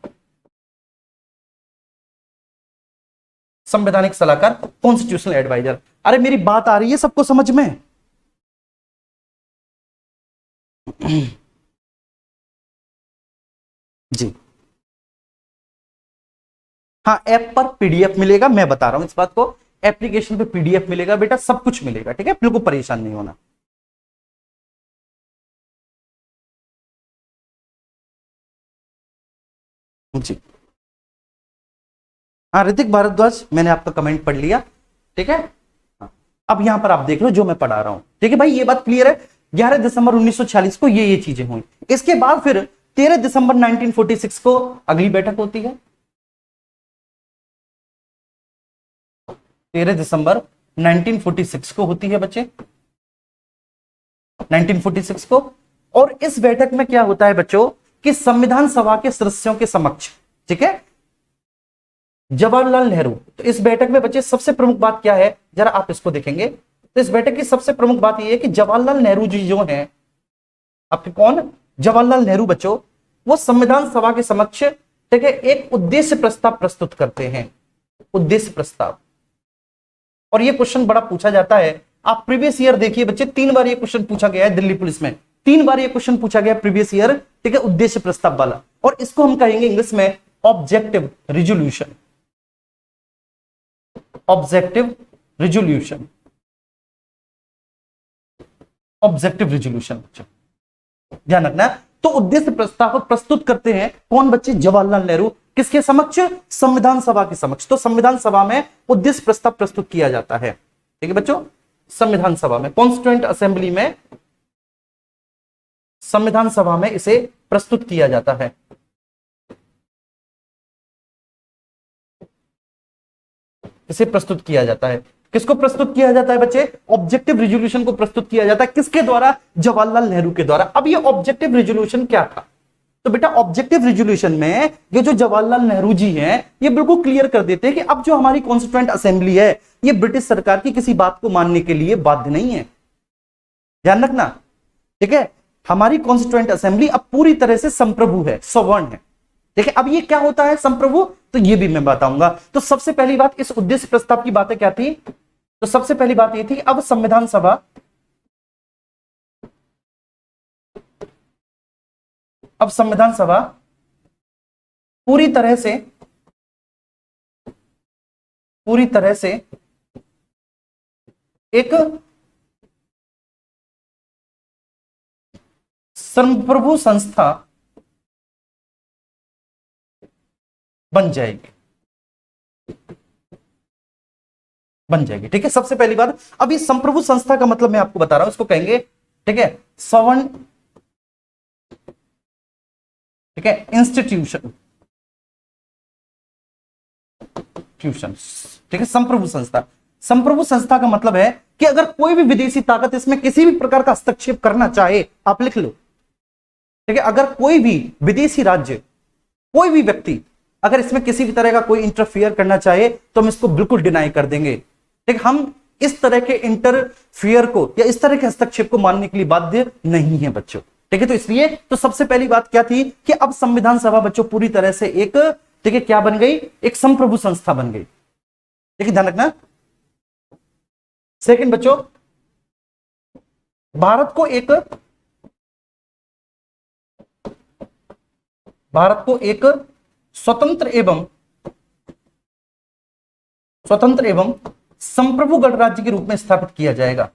संवैधानिक सलाहकार, कॉन्स्टिट्यूशनल एडवाइजर। अरे मेरी बात आ रही है सबको समझ में? जी हाँ, ऐप पर पीडीएफ मिलेगा, मैं बता रहा हूं इस बात को, एप्लीकेशन पे पीडीएफ मिलेगा बेटा, सब कुछ मिलेगा, ठीक है, बिल्कुल परेशान नहीं होना। जी हाँ, ऋतिक भारद्वाज, मैंने आपका कमेंट पढ़ लिया, ठीक है। अब यहां पर आप देख लो जो मैं पढ़ा रहा हूं, ठीक है भाई, ये बात क्लियर है। 11 दिसंबर 1946 को ये चीजें हुई। इसके बाद फिर 13 दिसंबर 1946 को अगली बैठक होती है, 13 दिसंबर 1946 को होती है बच्चे, 1946 को। और इस बैठक में क्या होता है बच्चों कि संविधान सभा के सदस्यों के समक्ष, ठीक है, जवाहरलाल नेहरू। तो इस बैठक में बच्चे सबसे प्रमुख बात क्या है, जरा आप इसको देखेंगे तो इस बैठक की सबसे प्रमुख बात यह है कि जवाहरलाल नेहरू जी जो हैं, आपके कौन? जवाहरलाल नेहरू बच्चों, वो संविधान सभा के समक्ष, ठीक है, एक उद्देश्य प्रस्ताव प्रस्तुत करते हैं, उद्देश्य प्रस्ताव। और ये क्वेश्चन बड़ा पूछा जाता है, आप प्रीवियस ईयर देखिए बच्चे, 3 बार ये क्वेश्चन पूछा गया है दिल्ली पुलिस में, 3 बार ये क्वेश्चन पूछा गया प्रीवियस ईयर, ठीक है, उद्देश्य प्रस्ताव वाला। और इसको हम कहेंगे इंग्लिश में objective resolution, objective resolution, objective resolution बच्चों ध्यान रखना। तो उद्देश्य प्रस्ताव प्रस्तुत करते हैं कौन बच्चे? जवाहरलाल नेहरू। किसके समक्ष? संविधान सभा के समक्ष। तो संविधान सभा में उद्देश्य प्रस्ताव प्रस्तुत किया जाता है, ठीक है बच्चों, संविधान सभा में, कॉन्स्टिट्यूएंट असेंबली में, संविधान सभा में इसे प्रस्तुत किया जाता है। इसे प्रस्तुत किया जाता है। किसको प्रस्तुत किया जाता है बच्चे? ऑब्जेक्टिव रिजोल्यूशन को प्रस्तुत किया जाता है। किसके द्वारा? जवाहरलाल नेहरू के द्वारा। अब ये ऑब्जेक्टिव रिजोल्यूशन क्या था? तो बेटा ऑब्जेक्टिव रिजोल्यूशन में ये जो जवाहरलाल नेहरू जी हैं, ये बिल्कुल क्लियर कर देते हैं कि अब जो हमारी कॉन्स्टिट्यूएंट असेंबली है, ये ब्रिटिश सरकार की किसी बात को मानने के लिए बाध्य नहीं है। ध्यान रखना, ठीक है। हमारी कॉन्स्टिट्यूएंट असेंबली अब पूरी तरह से संप्रभु है, सवर्ण है, ठीक है। अब ये क्या होता है संप्रभु, तो ये भी मैं बताऊंगा। तो सबसे पहली बात, इस उद्देश्य प्रस्ताव की बातें क्या थी, तो सबसे पहली बात ये थी, अब संविधान सभा पूरी तरह से एक संप्रभु संस्था बन जाएगी, ठीक है। सबसे पहली बात, अब इस संप्रभु संस्था का मतलब मैं आपको बता रहा हूं, इसको कहेंगे, ठीक है, सवर्ण, ठीक है, इंस्टीट्यूशन, ठीक है। संप्रभु संस्था का मतलब है कि अगर कोई भी विदेशी ताकत इसमें किसी भी प्रकार का हस्तक्षेप करना चाहे, आप लिख लो, ठीक है, अगर कोई भी विदेशी राज्य, कोई भी व्यक्ति अगर इसमें किसी भी तरह का कोई इंटरफियर करना चाहे तो हम इसको बिल्कुल डिनाई कर देंगे, ठीक। हम इस तरह के इंटरफियर को या इस तरह के हस्तक्षेप को मानने के लिए बाध्य नहीं है बच्चों, ठीक है। तो इसलिए तो सबसे पहली बात क्या थी कि अब संविधान सभा बच्चों पूरी तरह से एक, ठीक है, क्या बन गई, एक संप्रभु संस्था बन गई, ठीक है, ध्यान रखना। सेकंड बच्चों, भारत को एक स्वतंत्र एवं संप्रभु गणराज्य के रूप में स्थापित किया जाएगा,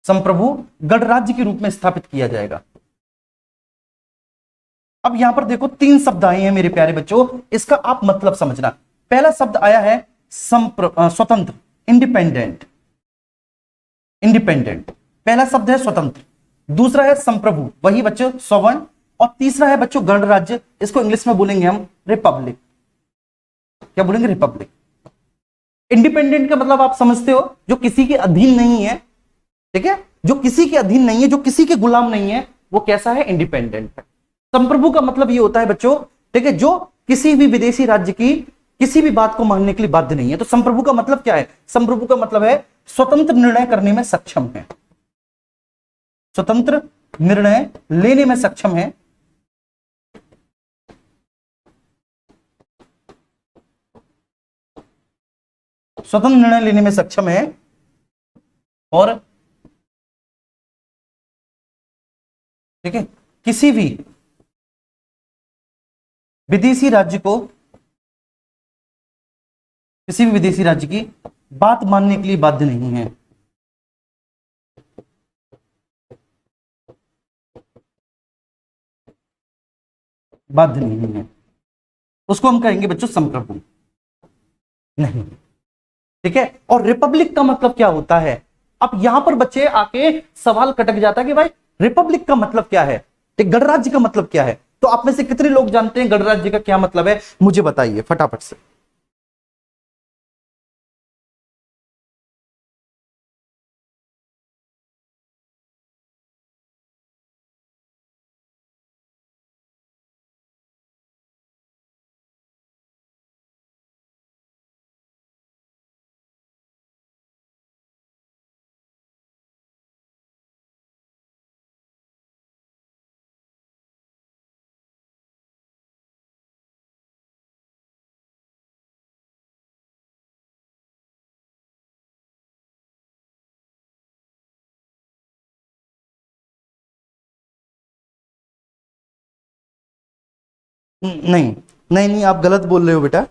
संप्रभु गणराज्य के रूप में स्थापित किया जाएगा। अब यहां पर देखो 3 शब्द आए हैं मेरे प्यारे बच्चों, इसका आप मतलब समझना। पहला शब्द आया है स्वतंत्र, इंडिपेंडेंट, पहला शब्द है स्वतंत्र, दूसरा है संप्रभु, वही बच्चों सवर्ण, और तीसरा है बच्चों गणराज्य, इसको इंग्लिश में बोलेंगे हम रिपब्लिक। क्या बोलेंगे, रिपब्लिक। इंडिपेंडेंट का मतलब आप समझते हो, जो किसी के अधीन नहीं है, ठीक है, जो किसी के अधीन नहीं है, जो किसी के गुलाम नहीं है, वो कैसा है, इंडिपेंडेंट है। संप्रभु का मतलब ये होता है बच्चों, ठीक है, जो किसी भी विदेशी राज्य की किसी भी बात को मानने के लिए बाध्य नहीं है। तो संप्रभु का मतलब क्या है, संप्रभु का मतलब है स्वतंत्र निर्णय करने में सक्षम है, स्वतंत्र निर्णय लेने में सक्षम है, स्वतंत्र निर्णय लेने में सक्षम है, और ठीक है, किसी भी विदेशी राज्य की बात मानने के लिए बाध्य नहीं है। बाध्य नहीं है, उसको हम कहेंगे बच्चों संप्रभु नहीं, ठीक है। और रिपब्लिक का मतलब क्या होता है, अब यहां पर बच्चे आके सवाल कटक जाता है कि भाई रिपब्लिक का मतलब क्या है, गणराज्य का मतलब क्या है। तो आप में से कितने लोग जानते हैं गणराज्य का क्या मतलब है, मुझे बताइए फटाफट से। नहीं नहीं नहीं, आप गलत बोल रहे हो बेटा।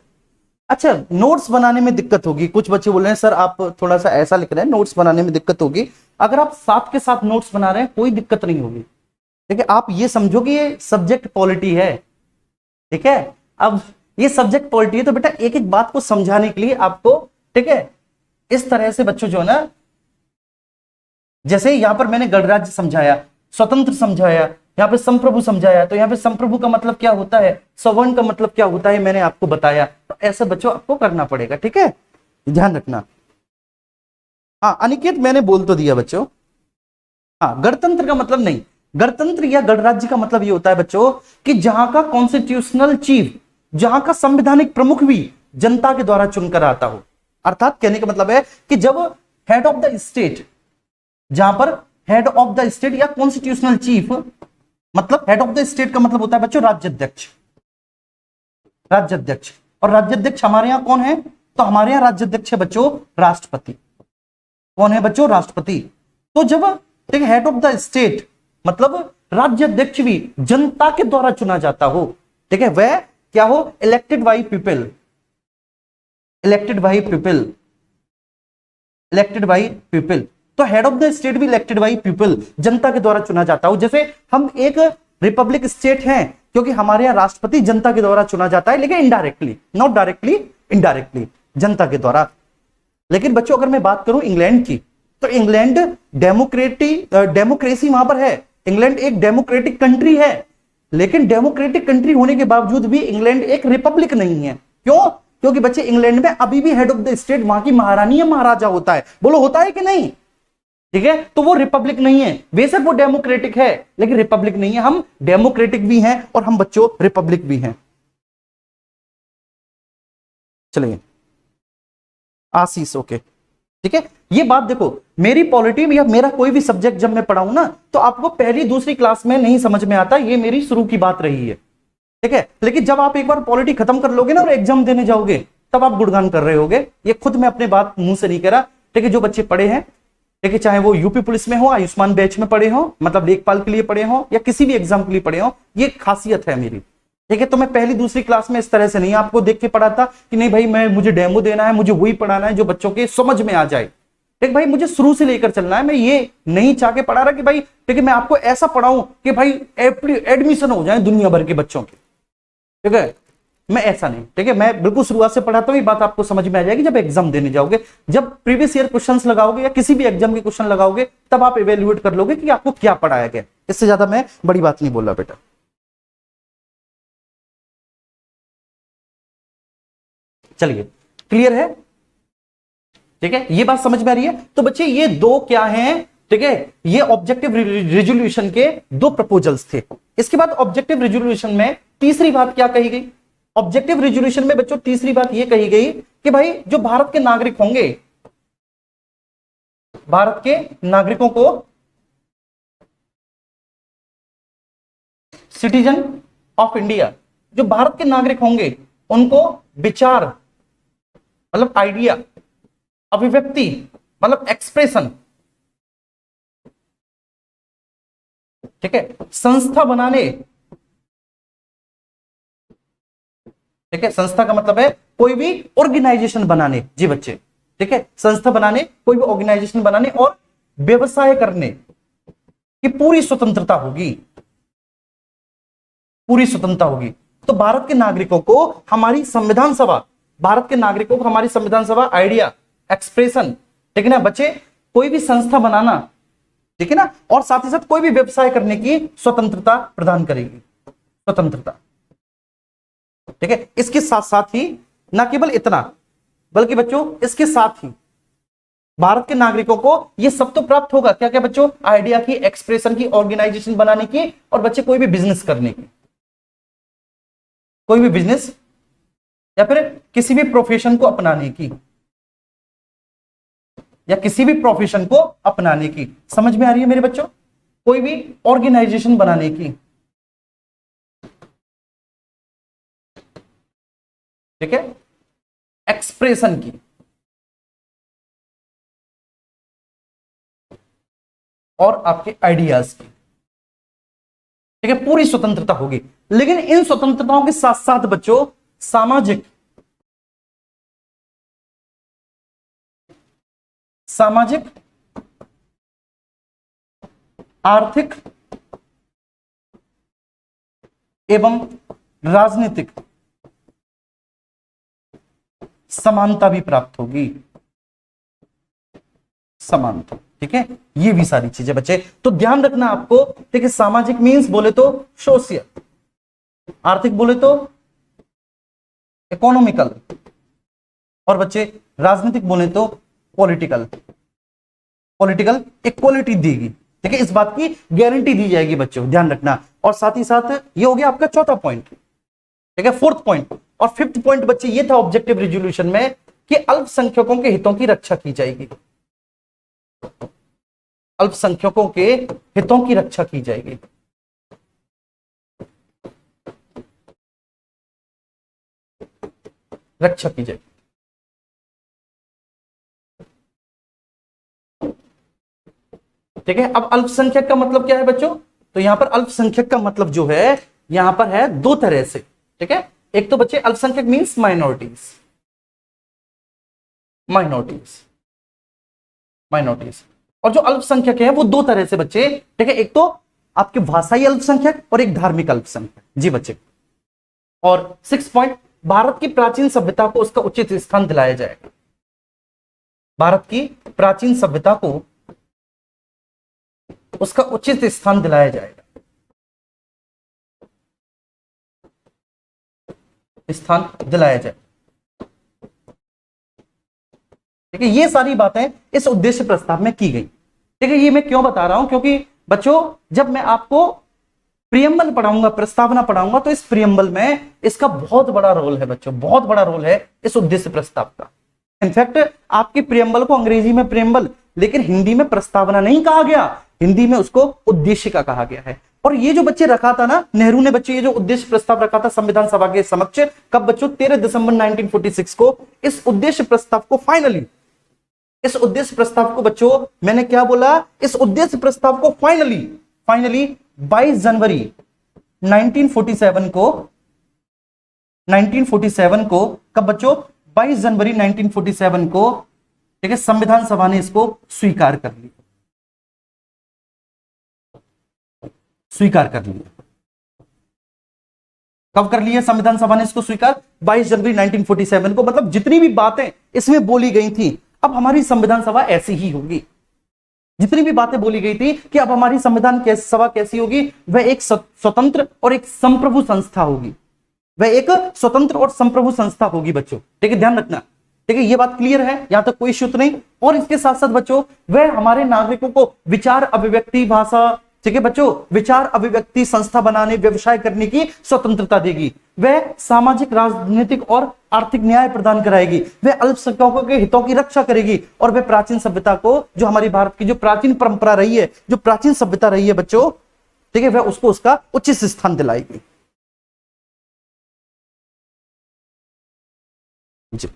अच्छा, नोट्स बनाने में दिक्कत होगी, कुछ बच्चे बोल रहे हैं सर आप थोड़ा सा ऐसा लिख रहे हैं, नोट्स बनाने में दिक्कत होगी। अगर आप साथ के साथ नोट्स बना रहे हैं कोई दिक्कत नहीं होगी, ठीक है। आप ये समझो कि ये सब्जेक्ट पॉलिटी है, ठीक है। अब ये सब्जेक्ट पॉलिटी है तो बेटा एक एक बात को समझाने के लिए आपको, ठीक है, इस तरह से बच्चों जो है ना, जैसे यहां पर मैंने गणराज्य समझाया, स्वतंत्र समझाया, यहाँ पे संप्रभु समझाया, तो यहाँ पे संप्रभु का मतलब क्या होता है, सवर्ण का मतलब क्या होता है, मैंने आपको बताया। तो ऐसा बच्चों आपको करना पड़ेगा, ठीक है, ध्यान रखना। हाँ अनिकेत मैंने बोल तो दिया बच्चों। हाँ, गणतंत्र का मतलब नहीं, गणतंत्र या गणराज्य का मतलब ये होता है बच्चों कि जहां का कॉन्स्टिट्यूशनल चीफ, जहां का संवैधानिक प्रमुख भी जनता के द्वारा चुनकर आता हो। अर्थात कहने का मतलब है कि जब हेड ऑफ द स्टेट, जहां पर हेड ऑफ द स्टेट या कॉन्स्टिट्यूशनल चीफ, मतलब हेड ऑफ द स्टेट का मतलब होता है बच्चों राज्याध्यक्ष। राज्याध्यक्ष, और राज्याध्यक्ष हमारे यहां कौन है? तो हमारे यहां राज्याध्यक्ष है बच्चों राष्ट्रपति। कौन है बच्चों? राष्ट्रपति। तो जब ठीक है हेड ऑफ द स्टेट मतलब राज्याध्यक्ष भी जनता के द्वारा चुना जाता हो, ठीक है, वह क्या हो? Elected by people, elected by people, elected by people. तो हेड ऑफ द स्टेट भी इलेक्टेड बाई पीपल, जनता के द्वारा चुना जाता हो। जैसे हम एक रिपब्लिक स्टेट हैं क्योंकि हमारे यहां राष्ट्रपति जनता के द्वारा चुना जाता है, लेकिन इनडायरेक्टली, नॉट डायरेक्टली, इनडायरेक्टली जनता के द्वारा। लेकिन बच्चों अगर मैं बात करूं इंग्लैंड की, तो इंग्लैंड डेमोक्रेसी वहां पर है। इंग्लैंड एक डेमोक्रेटिक कंट्री है, लेकिन डेमोक्रेटिक कंट्री होने के बावजूद भी इंग्लैंड एक रिपब्लिक नहीं है। क्यों? क्योंकि बच्चे इंग्लैंड में अभी भी हेड ऑफ द स्टेट वहां की महारानी या महाराजा होता है। बोलो होता है कि नहीं? ठीक है, तो वो रिपब्लिक नहीं है। बेशक वो डेमोक्रेटिक है लेकिन रिपब्लिक नहीं है। हम डेमोक्रेटिक भी हैं और हम बच्चों रिपब्लिक भी हैं। चलिए आशीष, ओके, ठीक है। ये बात देखो, मेरी पॉलिटी या मेरा कोई भी सब्जेक्ट जब मैं पढ़ाऊं ना, तो आपको पहली दूसरी क्लास में नहीं समझ में आता, ये मेरी शुरू की बात रही है, ठीक है। लेकिन जब आप एक बार पॉलिटी खत्म कर लोगे ना और एग्जाम देने जाओगे, तब आप गुणगान कर रहे होगे। ये खुद मैं अपने बात मुंह से नहीं कह रहा, ठीक है। जो बच्चे पढ़े हैं, ठीक है, चाहे वो यूपी पुलिस में हो, आयुष्मान बैच में पढ़े हो, मतलब लेखपाल के लिए पढ़े हो, या किसी भी एग्जाम के लिए पढ़े हो, ये खासियत है मेरी, ठीक है। तो मैं पहली दूसरी क्लास में इस तरह से नहीं आपको देख के पढ़ाता कि नहीं भाई मुझे डेमो देना है, मुझे वही पढ़ाना है जो बच्चों के समझ में आ जाए। ठीक भाई, मुझे शुरू से लेकर चलना है। मैं ये नहीं चाह के पढ़ा रहा कि भाई ठीक है मैं आपको ऐसा पढ़ाऊं कि भाई एडमिशन हो जाए दुनिया भर के बच्चों के, ठीक है। मैं ऐसा नहीं, ठीक है। मैं बिल्कुल शुरुआत से पढ़ाता हूं, ये बात आपको समझ में आ जाएगी जब एग्जाम देने जाओगे। जब प्रीवियस ईयर क्वेश्चंस लगाओगे या किसी भी एग्जाम के क्वेश्चन लगाओगे, तब आप इवेल्युएट कर लोगे कि आपको क्या पढ़ाया गया। इससे ज्यादा मैं बड़ी बात नहीं बोल रहा बेटा। चलिए, क्लियर है, ठीक है, ये बात समझ में आ रही है। तो बच्चे ये दो क्या हैं, ठीक है, ये ऑब्जेक्टिव रिजोल्यूशन के दो प्रपोजल्स थे। इसके बाद ऑब्जेक्टिव रिजोल्यूशन में तीसरी बात क्या कही गई? ऑब्जेक्टिव रिजोल्यूशन में बच्चों तीसरी बात ये कही गई कि भाई जो भारत के नागरिक होंगे, भारत के नागरिकों को सिटीजन ऑफ इंडिया, जो भारत के नागरिक होंगे उनको विचार मतलब आइडिया, अभिव्यक्ति मतलब एक्सप्रेशन, ठीक है, संस्था बनाने, ठीक है, संस्था का मतलब है कोई भी ऑर्गेनाइजेशन बनाने, जी बच्चे, ठीक है, संस्था बनाने, कोई भी ऑर्गेनाइजेशन बनाने और व्यवसाय करने की पूरी स्वतंत्रता होगी, पूरी स्वतंत्रता होगी। तो भारत के नागरिकों को हमारी संविधान सभा, भारत के नागरिकों को हमारी संविधान सभा आइडिया, एक्सप्रेशन, ठीक है ना बच्चे, कोई भी संस्था बनाना, ठीक है ना, और साथ ही साथ कोई भी व्यवसाय करने की स्वतंत्रता प्रदान करेगी, स्वतंत्रता, ठीक है। इसके साथ साथ ही ना केवल इतना, बल्कि बच्चों इसके साथ ही भारत के नागरिकों को यह सब तो प्राप्त होगा, क्या क्या बच्चों? आइडिया की, एक्सप्रेशन की, ऑर्गेनाइजेशन बनाने की, और बच्चे कोई भी बिजनेस करने की, कोई भी बिजनेस या फिर किसी भी प्रोफेशन को अपनाने की, या किसी भी प्रोफेशन को अपनाने की। समझ में आ रही है मेरे बच्चों? कोई भी ऑर्गेनाइजेशन बनाने की, ठीक है, एक्सप्रेशन की, और आपके आइडियाज की, ठीक है, पूरी स्वतंत्रता होगी। लेकिन इन स्वतंत्रताओं के साथ साथ बच्चों सामाजिक, सामाजिक, आर्थिक एवं राजनीतिक समानता भी प्राप्त होगी, समानता, ठीक है। ये भी सारी चीजें बच्चे तो ध्यान रखना आपको, ठीक है। सामाजिक मीन्स बोले तो सोशल, आर्थिक बोले तो इकोनॉमिकल, और बच्चे राजनीतिक बोले तो पॉलिटिकल, पॉलिटिकल इक्वलिटी देगी, ठीक है, इस बात की गारंटी दी जाएगी बच्चों, ध्यान रखना। और साथ ही साथ ये हो गया आपका चौथा पॉइंट, ठीक है, फोर्थ पॉइंट। और फिफ्थ पॉइंट बच्चे ये था ऑब्जेक्टिव रिजोल्यूशन में कि अल्पसंख्यकों के हितों की रक्षा की जाएगी, अल्पसंख्यकों के हितों की रक्षा की जाएगी। रक्षा की जाएगी। ठीक है, अब अल्पसंख्यक का मतलब क्या है बच्चों? तो यहां पर अल्पसंख्यक का मतलब जो है यहां पर है दो तरह से। ठीक है, एक तो बच्चे अल्पसंख्यक मींस माइनॉरिटीज, माइनॉरिटीज, माइनॉरिटीज। और जो अल्पसंख्यक है वो दो तरह से बच्चे। ठीक है, एक तो आपके भाषाई अल्पसंख्यक और एक धार्मिक अल्पसंख्यक। जी बच्चे। और 6 पॉइंट, भारत की प्राचीन सभ्यता को उसका उचित स्थान दिलाया जाएगा। भारत की प्राचीन सभ्यता को उसका उचित स्थान दिलाया जाएगा। स्थान दिलाया जाए। ठीक है, ये सारी बातें इस उद्देश्य प्रस्ताव में की गई। ठीक है, ये मैं क्यों बता रहा हूं? क्योंकि बच्चों जब मैं आपको प्रियम्बल पढ़ाऊंगा, प्रस्तावना पढ़ाऊंगा, तो इस प्रियम्बल में इसका बहुत बड़ा रोल है बच्चों, बहुत बड़ा रोल है इस उद्देश्य प्रस्ताव का। इनफैक्ट आपकी प्रियम्बल को अंग्रेजी में प्रियम्बल, लेकिन हिंदी में प्रस्तावना नहीं कहा गया, हिंदी में उसको उद्देशिका कहा गया है। और ये जो बच्चे रखा था ना नेहरू ने बच्चे, ये जो उद्देश्य प्रस्ताव रखा था संविधान सभा के समक्ष, कब बच्चों? 13 दिसंबर 1946 को। इस उद्देश्य प्रस्ताव को फाइनली, इस उद्देश्य प्रस्ताव को बच्चों मैंने क्या बोला? इस उद्देश्य प्रस्ताव को फाइनली 22 जनवरी 1947 को, 1947 को, कब बच्चों? 22 जनवरी 1947 को। ठीक है, संविधान सभा ने इसको स्वीकार कर लिया, स्वीकार कर लिया। कब कर लिया संविधान सभा ने इसको स्वीकार? 22 जनवरी 1947 को। मतलब जितनी भी बातें इसमें बोली गई थी, अब हमारी संविधान सभा ऐसी ही होगी। जितनी भी बातें बोली गई थी कि अब हमारी संविधान सभा कैसी होगी, वह एक स्वतंत्र और एक संप्रभु संस्था होगी। वह एक स्वतंत्र और संप्रभु संस्था होगी बच्चों। ठीक है, ध्यान रखना। ठीक है, ये बात क्लियर है, यहां तक कोई इश्यू नहीं। और इसके साथ साथ बच्चों वह हमारे नागरिकों को विचार अभिव्यक्ति भाषा, ठीक है बच्चों, विचार अभिव्यक्ति संस्था बनाने, व्यवसाय करने की स्वतंत्रता देगी। वह सामाजिक, राजनीतिक और आर्थिक न्याय प्रदान कराएगी। वह अल्पसंख्यकों के हितों की रक्षा करेगी। और वह प्राचीन सभ्यता को, जो हमारी भारत की जो प्राचीन परंपरा रही है, जो प्राचीन सभ्यता रही है बच्चों, ठीक है, वह उसको उसका उचित स्थान दिलाएगी। जी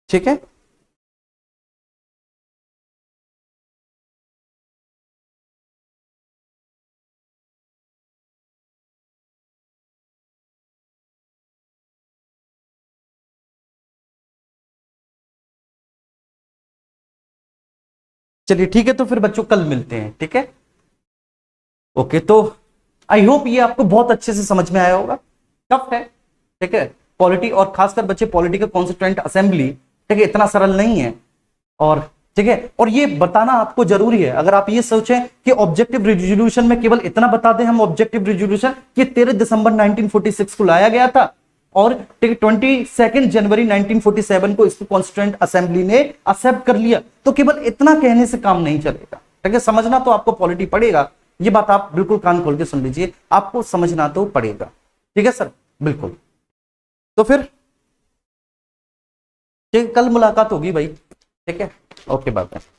ठीक है, चलिए ठीक है, तो फिर बच्चों कल मिलते हैं। ठीक है, ओके। तो आई होप ये आपको बहुत अच्छे से समझ में आया होगा। टफ है, ठीक है, पॉलिटी, और खासकर बच्चे पॉलिटी का कॉन्स्टिट्यूएंट असेंबली, ठीक है, इतना सरल नहीं है। और ठीक है, और ये बताना आपको जरूरी है। अगर आप ये सोचें कि ऑब्जेक्टिव रिजोल्यूशन में केवल इतना बता दें हम, ऑब्जेक्टिव रिजोल्यूशन कि 13 दिसंबर 1946 को लाया गया था और 22 जनवरी 1947 को इसको कॉन्स्टिट्यूएंट असेंबली ने एक्सेप्ट कर लिया, तो केवल इतना कहने से काम नहीं चलेगा। ठीक है, समझना तो आपको पॉलिटी पड़ेगा। ये बात आप बिल्कुल कान खोल के सुन लीजिए, आपको समझना तो पड़ेगा। ठीक है सर, बिल्कुल। तो फिर ठीक, कल मुलाकात होगी भाई। ठीक है, ओके, बाय।